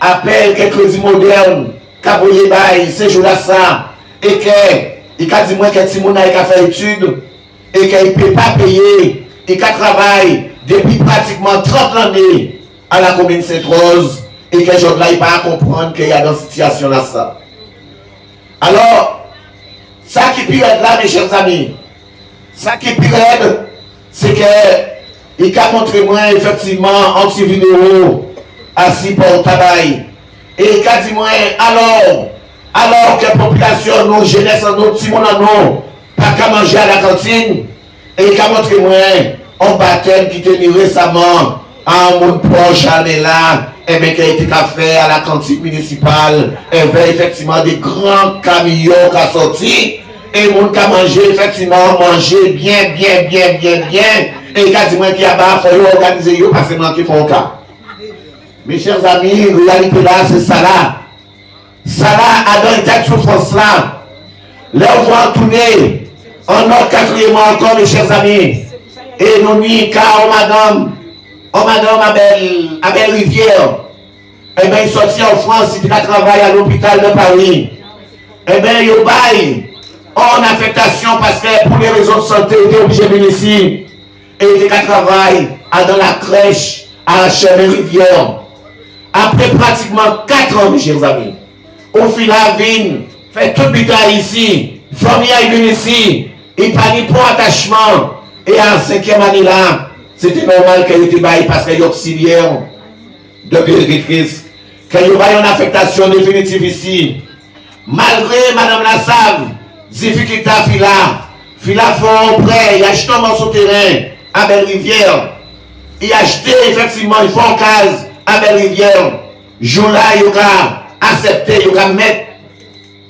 appel quelque chose moderne qu'a voyé bail ces jours là ça et que il a dit moi que Timon a fait étude et qu'il peut pas payer et qu'il travaille depuis pratiquement 30 années à la commune Sainte-Rose et que je là il pas comprendre qu'il y a dans cette situation là ça. Alors ça qui pire là, mes chers amis, ça qui pire c'est que il a montré moi effectivement en petit vidéo assis pour le travail. Et il a dit moi alors que la population, nos jeunesse, nos petits monde non, pas qu'à manger à la cantine, et il a montré moi un baptême qui était récemment en mon proche année là. Et bien, qui a été fait à la cantine municipale, et bien, effectivement, des grands camions qui sont sortis, et mon qui a mangé, effectivement, manger bien, et qui a dit, moi, qui a bas, il faut organiser, parce que manquer font cas. Mes chers amis, la réalité là, c'est ça là. Ça là, a dans l'état de souffrance là. Là, on va tourner, en notre quatrième encore, mes chers amis, et nous n'y, car, madame Abel Rivière, eh bien, il sortit en France, il a travaillé à l'hôpital de Paris. Eh bien, il baille en affectation parce que pour les raisons de santé, il était obligé de venir ici. Et il a travaillé dans la crèche, à Chemin-Rivière. Après pratiquement 4 ans, mes chers amis, on fait la vigne, fait tout le temps ici, famille est venue ici, il pas ni pour attachement. Et en 5e année là, c'était normal qu'elle était baillée parce qu'elle est auxiliaire de vérificatrice, qu'elle y a une affectation définitive ici. Malgré Madame Lassave, difficulté à Fila font prêt, il a acheté un morceau de terrain à Belle-Rivière. Il a acheté effectivement, il faut en case à Belle-Rivière. Jour-là, il aura accepté, il aura mettre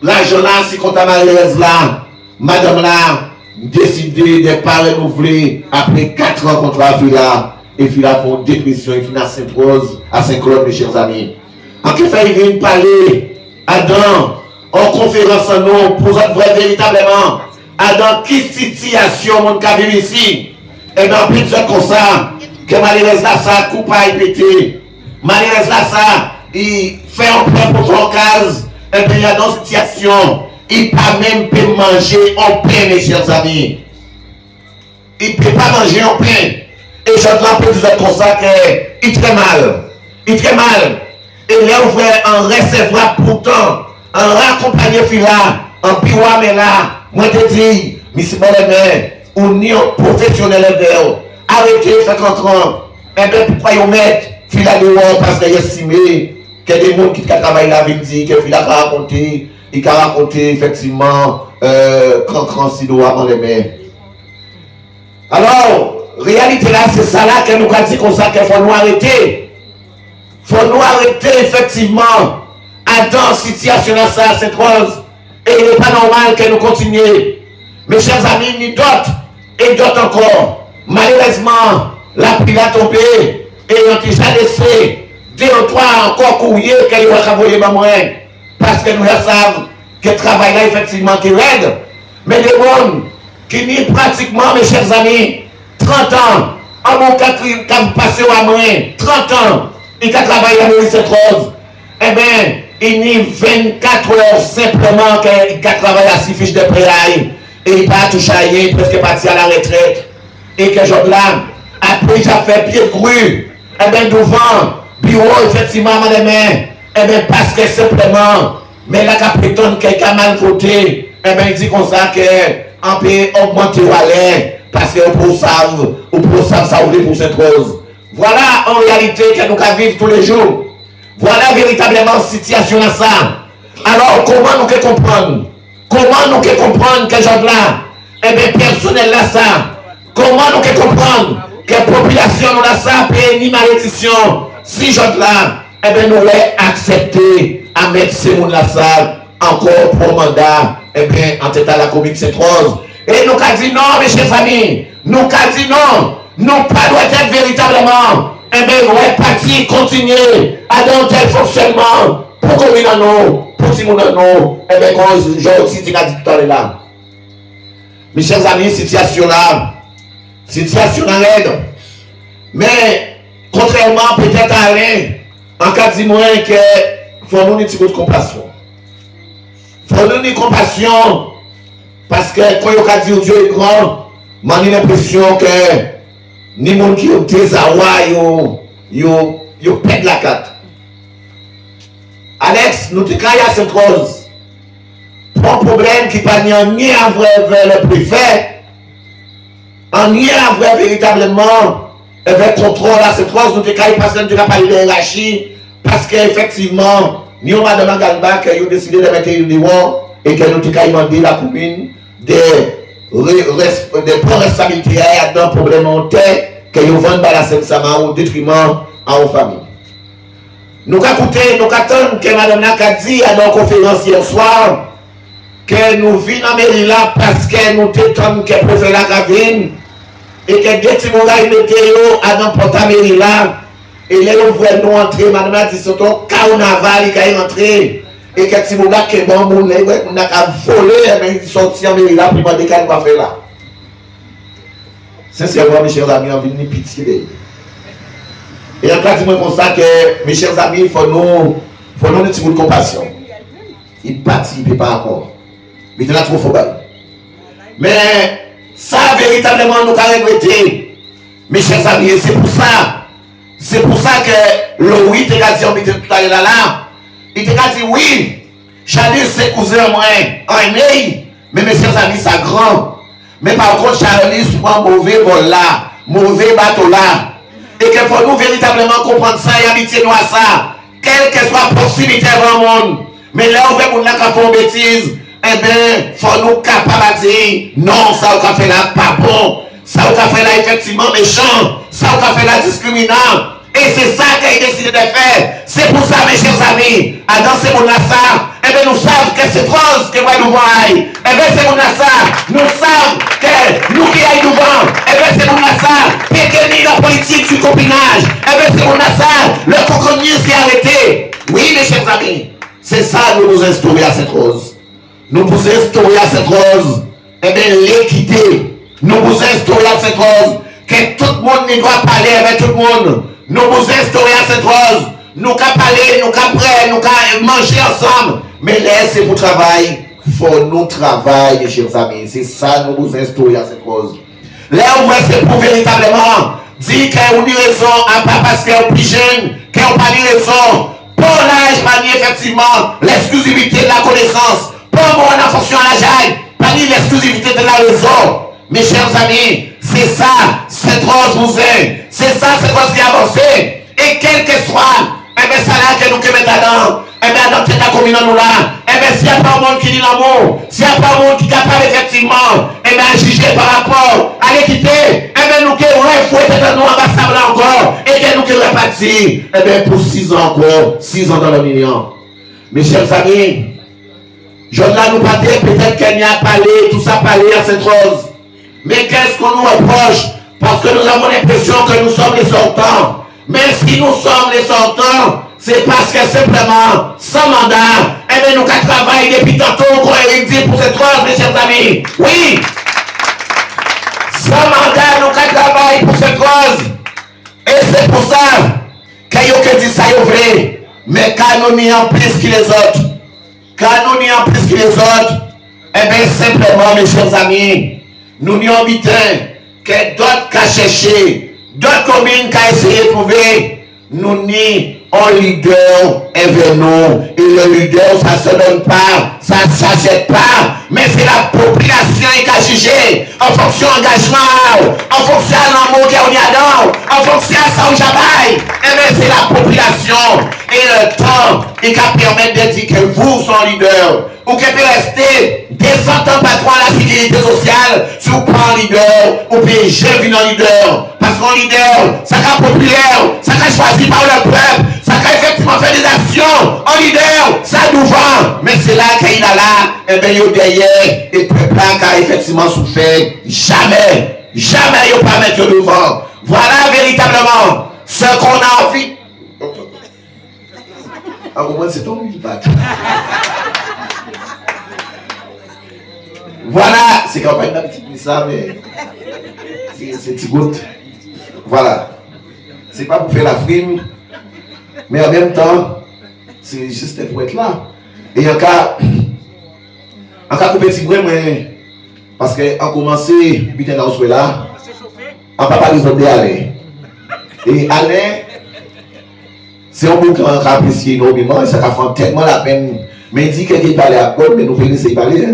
l'argent là, si compte à Marie-Thérèse là. Madame là, décidé de ne pas renouveler après 4 ans contre Fila. Et Fila font dépression, il finit à Sainte-Rose, à Saint-Claude, mes chers amis. En quelque sorte, il vient parler à dans en conférence en nous, pour vrai véritablement, dans quelle situation mon cas vivre ici, et dans plus de comme ça, que Marie-Thérèse là, ça coupe à péter. Marie-Thérèse là, ça, il fait un plan pour son case, et puis il y a dans une situation, il ne peut même pas manger en pain, mes chers amis. Il ne peut pas manger en pain. Et je rappelle que comme ça, qu'il est très mal. Il est très mal. Et là, on fait un recevoir pourtant. En raccompagner Fila, en piwa mais là, moi te dis, monsieur Bonheur, ou ni un professionnel vers, arrêtez 50 ans, et bien pourquoi ils mettent Fila dehors parce qu'ils estiment qu'il y a des gens qui travaillent la ville, dit que Fila a raconté, il a raconté effectivement, quand si doit avant les mains. Alors, réalité là, c'est ça là que nous avons dit comme ça qu'il faut nous arrêter. Il faut nous arrêter effectivement. Dans cette situation là, ça, cette rose. Et il n'est pas normal que nous continuions. Mes chers amis, ni d'autres, et d'autres encore. Malheureusement, la pluie a tombé. Et on a déjà laissé 2 ou 3 encore courrier qu'il va envoyer à moi. Parce que nous savons que le travail là, effectivement, qui aide. Mais les gens qui n'y pratiquement, mes chers amis, 30 ans, en mon cas, qui ont passé à moi, 30 ans, ils ont travaillé à Maurice cette rose. Eh bien, il n'y a 24 heures simplement qu'il a travaillé à 6 fiches de préaille et il n'a pas touché à rien, presque parti à la retraite. Et que jour là, après j'ai fait pied cru, eh bien devant, bureau effectivement à mes mains, eh bien parce que simplement, mais là qu'à prétendre quelqu'un mal voté, eh bien il dit comme ça qu'on peut augmenter ou aller parce qu'on peut savoir ça ouvrir pour cette rose. Voilà en réalité que nous vivons tous les jours. Voilà véritablement la situation là ça. Alors comment nous que comprendre? Comment nous que comprendre que genre là, eh bien personnel là ça. Comment nous que comprendre que la population nous là ça paye ni malédiction. Si genre là, eh bien nous allons accepter à mettre ces gens là ça encore pour mandat, eh bien en tête à la commune Sainte-Rose. Et nous avons dit non mes chers amis, nous avons dit non, nous pas doit être véritablement. Eh bien, nous allons partir, continuer à dans tel fonctionnement pour commune en nous, pour si nous en nous. Eh bien, quand j'ai aussi dit tout à l'heure. Mes chers amis, situation là aide. Mais, contrairement peut-être à Alain, en cas de moins que faut nous une petite compassion. Faut nous une compassion parce que quand on a dit Dieu est grand, j'ai l'impression que ni moun qui ont des awa, yo pète la carte. Alex, nous te caillons à cette cause. Pour un problème qui n'a ni à voir vers le préfet, ni à voir véritablement avec contrôle à cette cause, nous te caillons parce que nous n'avons pas eu de hiérarchie, parce qu'effectivement, nous, Madame Galba, qui a décidé de mettre une dehors et que nous te caillons demandé la commune des responsabilités à un problème en terre que nous vendons dans la Seine-Sama au détriment à nos familles. Nous avons attendons que Mme Naka dit à nos conférences hier soir que nous venons en mairie là parce que nous t'étonnons que le préfet la gravine et que des petits mots ils mettent à n'importe quelle mairie là et là nous voulons nous entrer. Mme Naka dit surtout carnaval qui est entré. Et que si vous avez bon monde, on a volé, mais ils sont sortis en mairie là, puis on va faire là. Sincèrement, mes chers amis, on vient de pitié. Et en cas de comme ça que, mes chers amis, il faut nous une petite compassion. Il participe pas encore. Mais il y en a trop faux. Mais ça, véritablement, nous avons regretté. Mes chers amis, c'est pour ça C'est pour ça que Louis t'a dit, on était tout à l'heure là. Il t'a dit, oui, Charlie, c'est cousin moi, un nez, mais mes chers amis, ça grand. Mais par contre, Charlie, prend mauvais vol là, mauvais bateau là. Et qu'il faut nous véritablement comprendre ça et habituer nous à ça. Quelle que soit la possibilité dans le monde. Mais là, où on a fait une bêtise, eh bien, il faut nous capables de dire, non, ça on a fait là, pas bon. Ça on a fait là, effectivement, méchant. Ça on a fait là, discriminant. Et c'est ça qu'il a décidé de faire. C'est pour ça, mes chers amis, à dans ce monde-là, eh bien, nous savons que c'est rose que nous voyons. Eh bien, c'est monde-là, nous savons que nous qui aillons nous voir. Eh bien, c'est monde-là, péquenir la politique du copinage. Eh bien, c'est monde-là, le cocognisme qui est arrêté. Oui, mes chers amis, c'est ça que nous instaurer à cette rose. Nous vous instaurer à cette rose, eh bien, l'équité. Nous vous instaurer à cette rose, que tout le monde ne doit parler avec tout le monde. Nous vous instaurer à cette rose. Nous qu'à parler, nous qu'à prêter, nous qu'à manger ensemble. Mais là, c'est pour travail. Il faut nous travailler, mes chers amis. C'est ça, nous vous instaurer à cette rose. Là, où c'est pour véritablement dire qu'il y a une raison, pas parce qu'il y a plus jeune, qu'il n'y a pas de raison. Pour l'âge, pas ni effectivement l'exclusivité de la connaissance. Pour moi, en fonction à l'âge, pas ni l'exclusivité de la raison. Mes chers amis, c'est ça, cette rose vous est. C'est ça, cette rose qui avance. Et quel que soit, eh bien, ça là que nous mettons dedans. Eh bien, dans cette commune, nous là. Eh bien, s'il n'y a pas un monde qui dit l'amour, s'il n'y a pas un monde qui est capable, effectivement, eh bien, juger par rapport à l'équité, eh bien, nous qui il faut être nous ambassadeurs là encore. Et que nous qui répartis, eh bien, pour 6 ans encore, 6 ans dans le million. Mes chers amis, je là nous parler, peut-être qu'elle n'y a parlé, tout ça parlé à cette rose. Mais qu'est-ce qu'on nous reproche? Parce que nous avons l'impression que nous sommes les sortants. Mais si nous sommes les sortants, c'est parce que simplement, sans mandat, eh bien nous qu'à travailler depuis tantôt, qu'on a dit pour cette rose, mes chers amis. Oui! Sans mandat, nous qu'à travailler pour cette rose. Et c'est pour ça qu'il y a que dit ça, il est vrai. Mais quand nous n'y en plus que les autres, quand nous n'y en plus que les autres, eh bien simplement, mes chers amis, nous n'y en mettons que d'autres qu'à chercher, d'autres communes qu'à essayer de trouver, nous n'y un leader est venu. Et le leader, ça ne se donne pas, ça ne s'achète pas, mais c'est la population qui a jugé en fonction de l'engagement, en fonction de l'amour qu'il y a dedans, en fonction de ça où j'abaille. Et bien c'est la population et le temps qui permet de dire que vous sont leader. Ou qui peut rester des ans patron à la sécurité sociale, si vous prenez un leader, ou puis je vis un leader. Parce qu'un leader, ça sera populaire, ça sera choisi par le peuple, ça sera effectivement fait des actions. Un leader, ça nous vend. Mais c'est là qu'il a là, et bien il y a derrière, et le peuple là qui a effectivement souffert. Jamais, jamais il ne pas mettre devant. Voilà véritablement ce qu'on a envie. Ah, au moins c'est ton qui bat. Voilà, c'est quand même un petit peu ça, mais c'est petit goutte. Voilà. C'est pas pour faire la frime, mais en même temps, c'est juste pour être là. Et en cas de petit bruit, parce qu'on commence, vite dans ce là, on ne peut pas les autres aller. Et aller, c'est un mot qu'on a apprécié énormément, et ça fait tellement la peine. Mais il dit qu'il parle à Paul, mais nous faisons essayer de parler.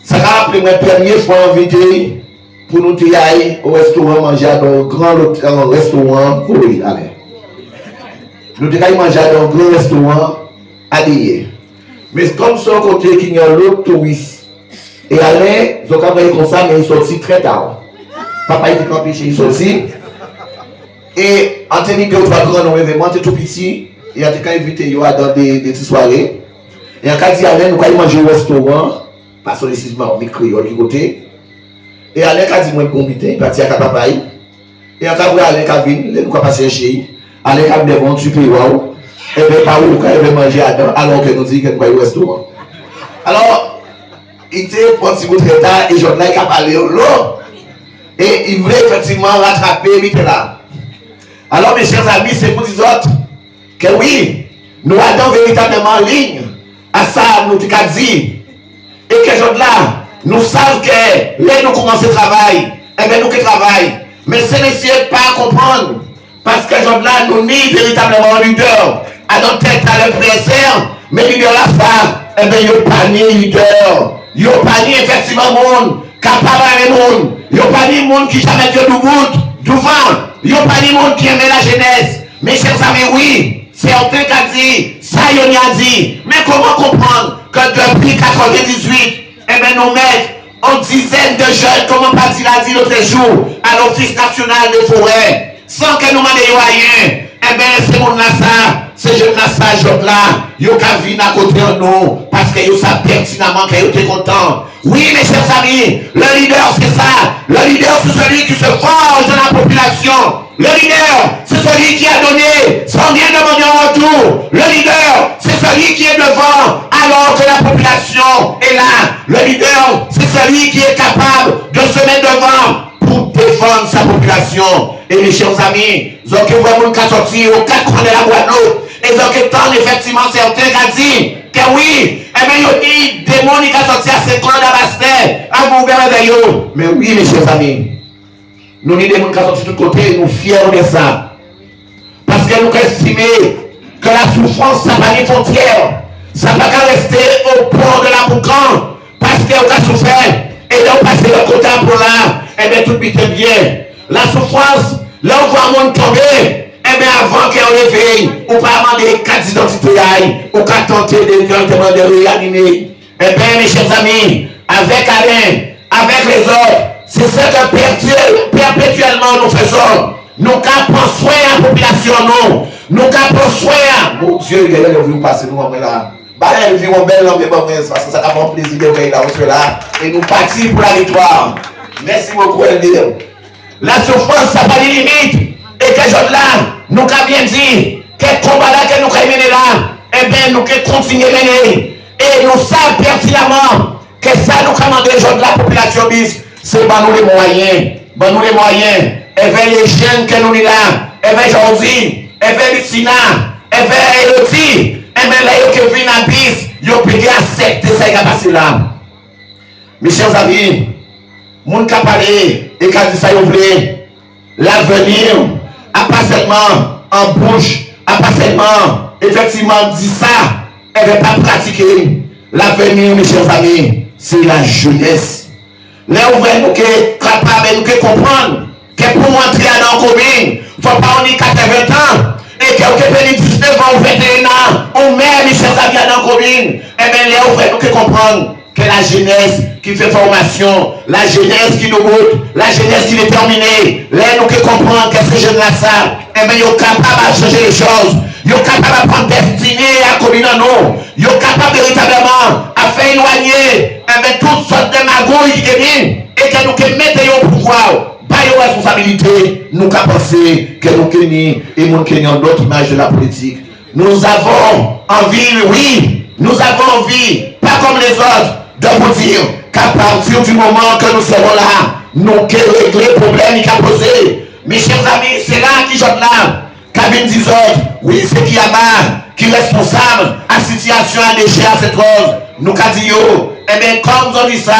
Ça a appelé ma première fois invité pour nous aller au restaurant manger dans un grand restaurant pour y aller. Nous allons manger dans un grand restaurant à Dieu. Mais comme son côté qu'il y a l'autre touriste, et aller, ils ont travaillé comme ça, mais ils sont sortis très tard. Papa était campé chez ils sont sortis. Et en tenant que trois grands événements, c'est tout petit, et en tout cas invité dans des petites soirées. Et en cas d'y aller, nous allons manger au restaurant. Parce que les on créole du côté. Et Alain a dit moi comité, il partit à Capapaï. Et en cas où Alain a vu, nous avons passé chez Alain a dit bon, tu peux voir. Et bien, par où il va manger alors que nous disons qu'il y a un restaurant. Alors, il était un petit peu très tard et Jordan a parlé au lot. Et il voulait effectivement rattraper, il était là. Alors, mes chers amis, c'est pour les autres que oui, nous avons véritablement en ligne. À ça, nous avons dit. Et que là, nous savons que là nous commençons le travail, et bien nous qui travaillons, Mais ces messieurs pas comprendre. Parce que là, nous ni véritablement leader. À notre tête, à le préserve. Mais leader la femme, eh bien, il n'y a pas ni leader. Il n'y a pas ni effectivement monde capable de monde. Il n'y a pas ni monde qui jamais dit devant. Il n'y a pas ni monde qui aime la jeunesse. Mes chers amis, oui, c'est un truc à dire. Ça, il y a dit. Mais comment comprendre que depuis 98, eh bien, nous mettons en dizaines de jeunes, comment Paty l'a dit l'autre jour, à l'Office national des forêts, sans que nous demandions rien. Eh bien, c'est mon là ça, ces jeunes là ça, jeunes là, ils ont qu'à venir à côté de nous, parce qu'ils savent pertinemment qu'ils étaient contents. Oui, mes chers amis, le leader c'est ça. Le leader c'est celui qui se forge dans la population. Le leader, c'est celui qui a donné sans rien demander en retour. Le leader, c'est celui qui est devant alors que la population est là. Le leader, c'est celui qui est capable de se mettre devant pour défendre sa population. Et mes chers amis, vous avez vraiment qu'à sortir aux quatre coins de la Guadeloupe. Et vous avez tant effectivement certains qui ont dit que oui, eh bien, il y a des démons qui ont sorti à 5 ans d'Abastel, à vous gouverner. Mais oui, mes chers amis, nous avons des gens qui sont de tous côtés, nous fiers de ça. Parce que nous estimons que la souffrance, ça n'a pas de frontières. Ça ne va pas rester au port de la boucan. Parce qu'on a souffert. Et là, on passe le côté pour là. Eh bien, tout est bien. La souffrance, là, on voit un monde tomber. Eh bien, avant qu'on réveille, on peut demander 4 identités, ou qu'à tenter de réanimer. Eh bien, mes chers amis, avec Alain, avec les autres, c'est ce que perpétuellement nous faisons. Nous prendre soin de la population, nous prendre soin. Mon Dieu, il est venu passer nous là. Elle vit mon bel homme, parce que ça a fait plaisir de voir là. Et nous partons pour la victoire. Merci beaucoup, Elvire. La souffrance, ça n'a pas de limite. Et que je là, nous avons bien dit, quel combat là que nous avons mené là, eh bien, nous avons continué à mener. Et nous savons pertinemment que ça nous commande les gens de la population bis. C'est pas nous les moyens. Nous les moyens. Et vers les jeunes que nous sommes là. Et vers Jordi. Et vers Lucina. Et vers Elodie. Et bien là, ils ont vu la bis. Ils ont payé à 7 de ça qui a passé là. Mes chers amis, mon qui a parlé et qui a dit ça, ils ont voulu. L'avenir, à pas seulement en bouche, à pas seulement effectivement dit ça, elle ne va pas pratiquer. L'avenir, mes chers amis, c'est la jeunesse. Là où nous sommes capables de comprendre que pour entrer dans la commune, il ne faut pas on ait 80 ans et que vous avez 19 ans ou 21 ans, ou même mes chers amis dans la commune. Eh bien, là où nous comprendre que la jeunesse qui fait formation, la jeunesse qui nous goûte, la jeunesse qui est déterminée, là nous comprendre que ces jeunes-là savent, eh bien, ils sont capables de changer les choses. Ils sont capables de prendre destinée à la commune en nous. Ils sont capables véritablement à faire éloigner toutes sortes de magouilles qui viennent et que nous mettons au pouvoir, pas de responsabilité, nous avons pensé que nous Kenyans et nous Kenyans d'autres images de la politique. Nous avons envie, oui, nous avons envie, pas comme les autres, de vous dire qu'à partir du moment que nous serons là, nous allons régler le problème qui a posé. Mes chers amis, c'est là qui j'en là. Cabine 10 autres, oui, c'est qui a marre, qui est responsable à la situation à déchet à cette rose. Nous avons dit, eh bien, comme nous avons dit ça,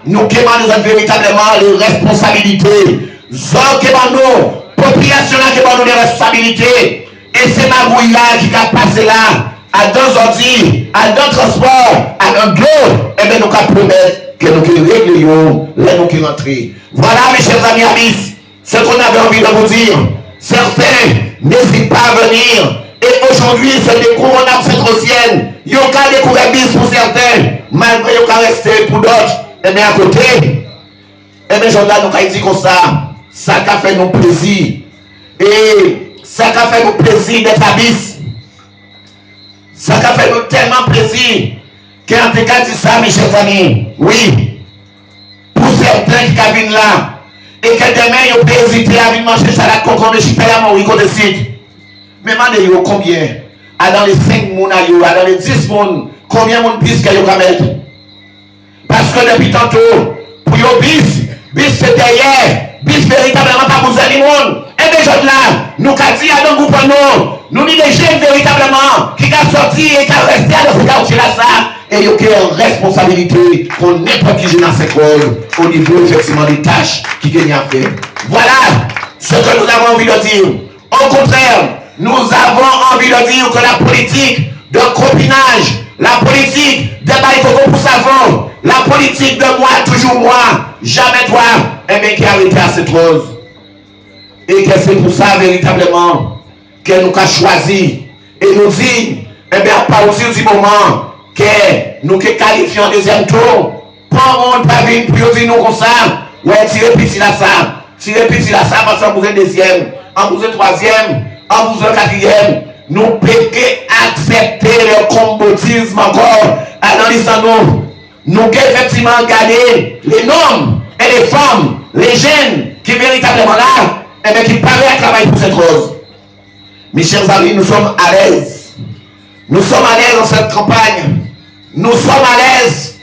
nous demandons véritablement les responsabilités. Nous demandons, population qui demande les responsabilités. Et c'est ma bouille là qui a passé là, à deux ordi, à deux transports, à un globe. Eh bien, nous avons promettre que nous réglions, là nous qui rentrons. Voilà, mes chers amis, ce qu'on avait envie de vous dire. Certains n'hésitent pas à venir. Et aujourd'hui, c'est des couronnes centrosiennes. Il y a des découvert bis pour certains, malgré qu'il y a resté pour d'autres. Et bien à côté, et bien Jordan nous a dit comme ça a fait nous plaisir. Et ça a fait nous plaisir d'être à bis. Ça a fait nous tellement plaisir qu'en tout cas dit ça, mes chers amis. Oui, pour certains qui viennent là, et que demain, ils peuvent hésiter à venir manger salade concombre, je paye à mon rico de site. Mais demandez combien? Dans les 5 moun, dans les 10 moun, combien de bis que vous mettre? Parce que depuis tantôt, pour vos bis c'est derrière, bis véritablement pas vous allez monde. Et déjà là, nous avons dit à nos groupes, nous disons des jeunes véritablement qui ont sorti et qui ont resté à ce quartier là ça. Et il y a une responsabilité pour n'importe qui jeune dans cette rôle au niveau effectivement des tâches qui gagnent à faire. Voilà. ce que nous avons envie de dire. Au contraire, nous avons envie de dire que la politique de copinage, la politique de baïkoko pour savon, la politique de moi, toujours moi, jamais toi, eh bien, qui a arrêté à cette rose. Et que c'est pour ça, véritablement, que nous avons choisi et nous dit, eh bien, à partir du moment que nous qualifions en deuxième tour, pas on pas venir pour dire nous comme ça, ouais, tirez petit là ça, parce qu'on vous est deuxième, on vous est troisième, on vous est quatrième. Nous pouvons accepter le combotisme encore dans l'histoire. Nous pouvons effectivement gagner les hommes et les femmes, les jeunes qui véritablement là, et bien qui paraissent à travailler pour cette cause. Mes chers amis, nous sommes à l'aise. Nous sommes à l'aise dans cette campagne. Nous sommes à l'aise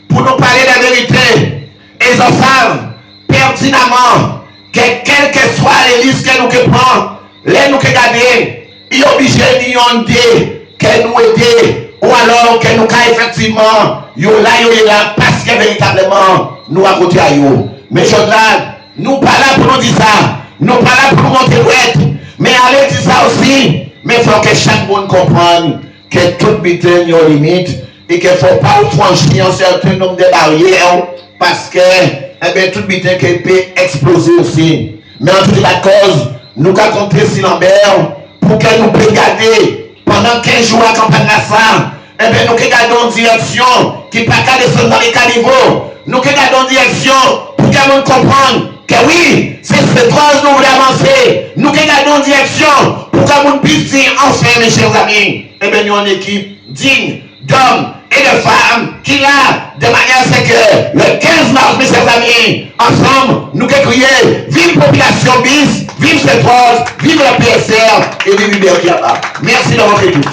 pour nous parler de la vérité. Et ils savent pertinemment que quelles que soient les listes que nous prenons, les nous que gagner, il est obligé de nous aider, que nous aider, ou alors que nous effectivement, là, parce que véritablement, nous à côté à eux. Mais je là, nous pas là pour nous dire ça, nous pas là pour nous monter droite, mais allez dire ça aussi, mais il faut que chaque monde comprenne que tout butin a une limite et qu'il ne faut pas franchir un certain nombre de barrières parce que eh bien, tout butin peut exploser aussi. Mais en tout cas, cause, nous avons compté sur Lambert pour que nous puissions garder pendant 15 jours à campagne à ça. Eh bien, nous gardons une direction qui ne peut pas descendre dans les caniveaux. Nous gardons une direction pour que nous comprenions que oui, c'est cette cause nous voulons avancer. Nous gardons une direction pour que nous puissions dire enfin, mes chers amis, eh bien, nous avons une équipe digne d'hommes et de femmes qui là, de manière à ce que le 15 mars, mes chers amis, ensemble, nous crier vive population bis, vive cette cause, vive la PSR et vive Hubert Kiaba. Merci de votre écoute.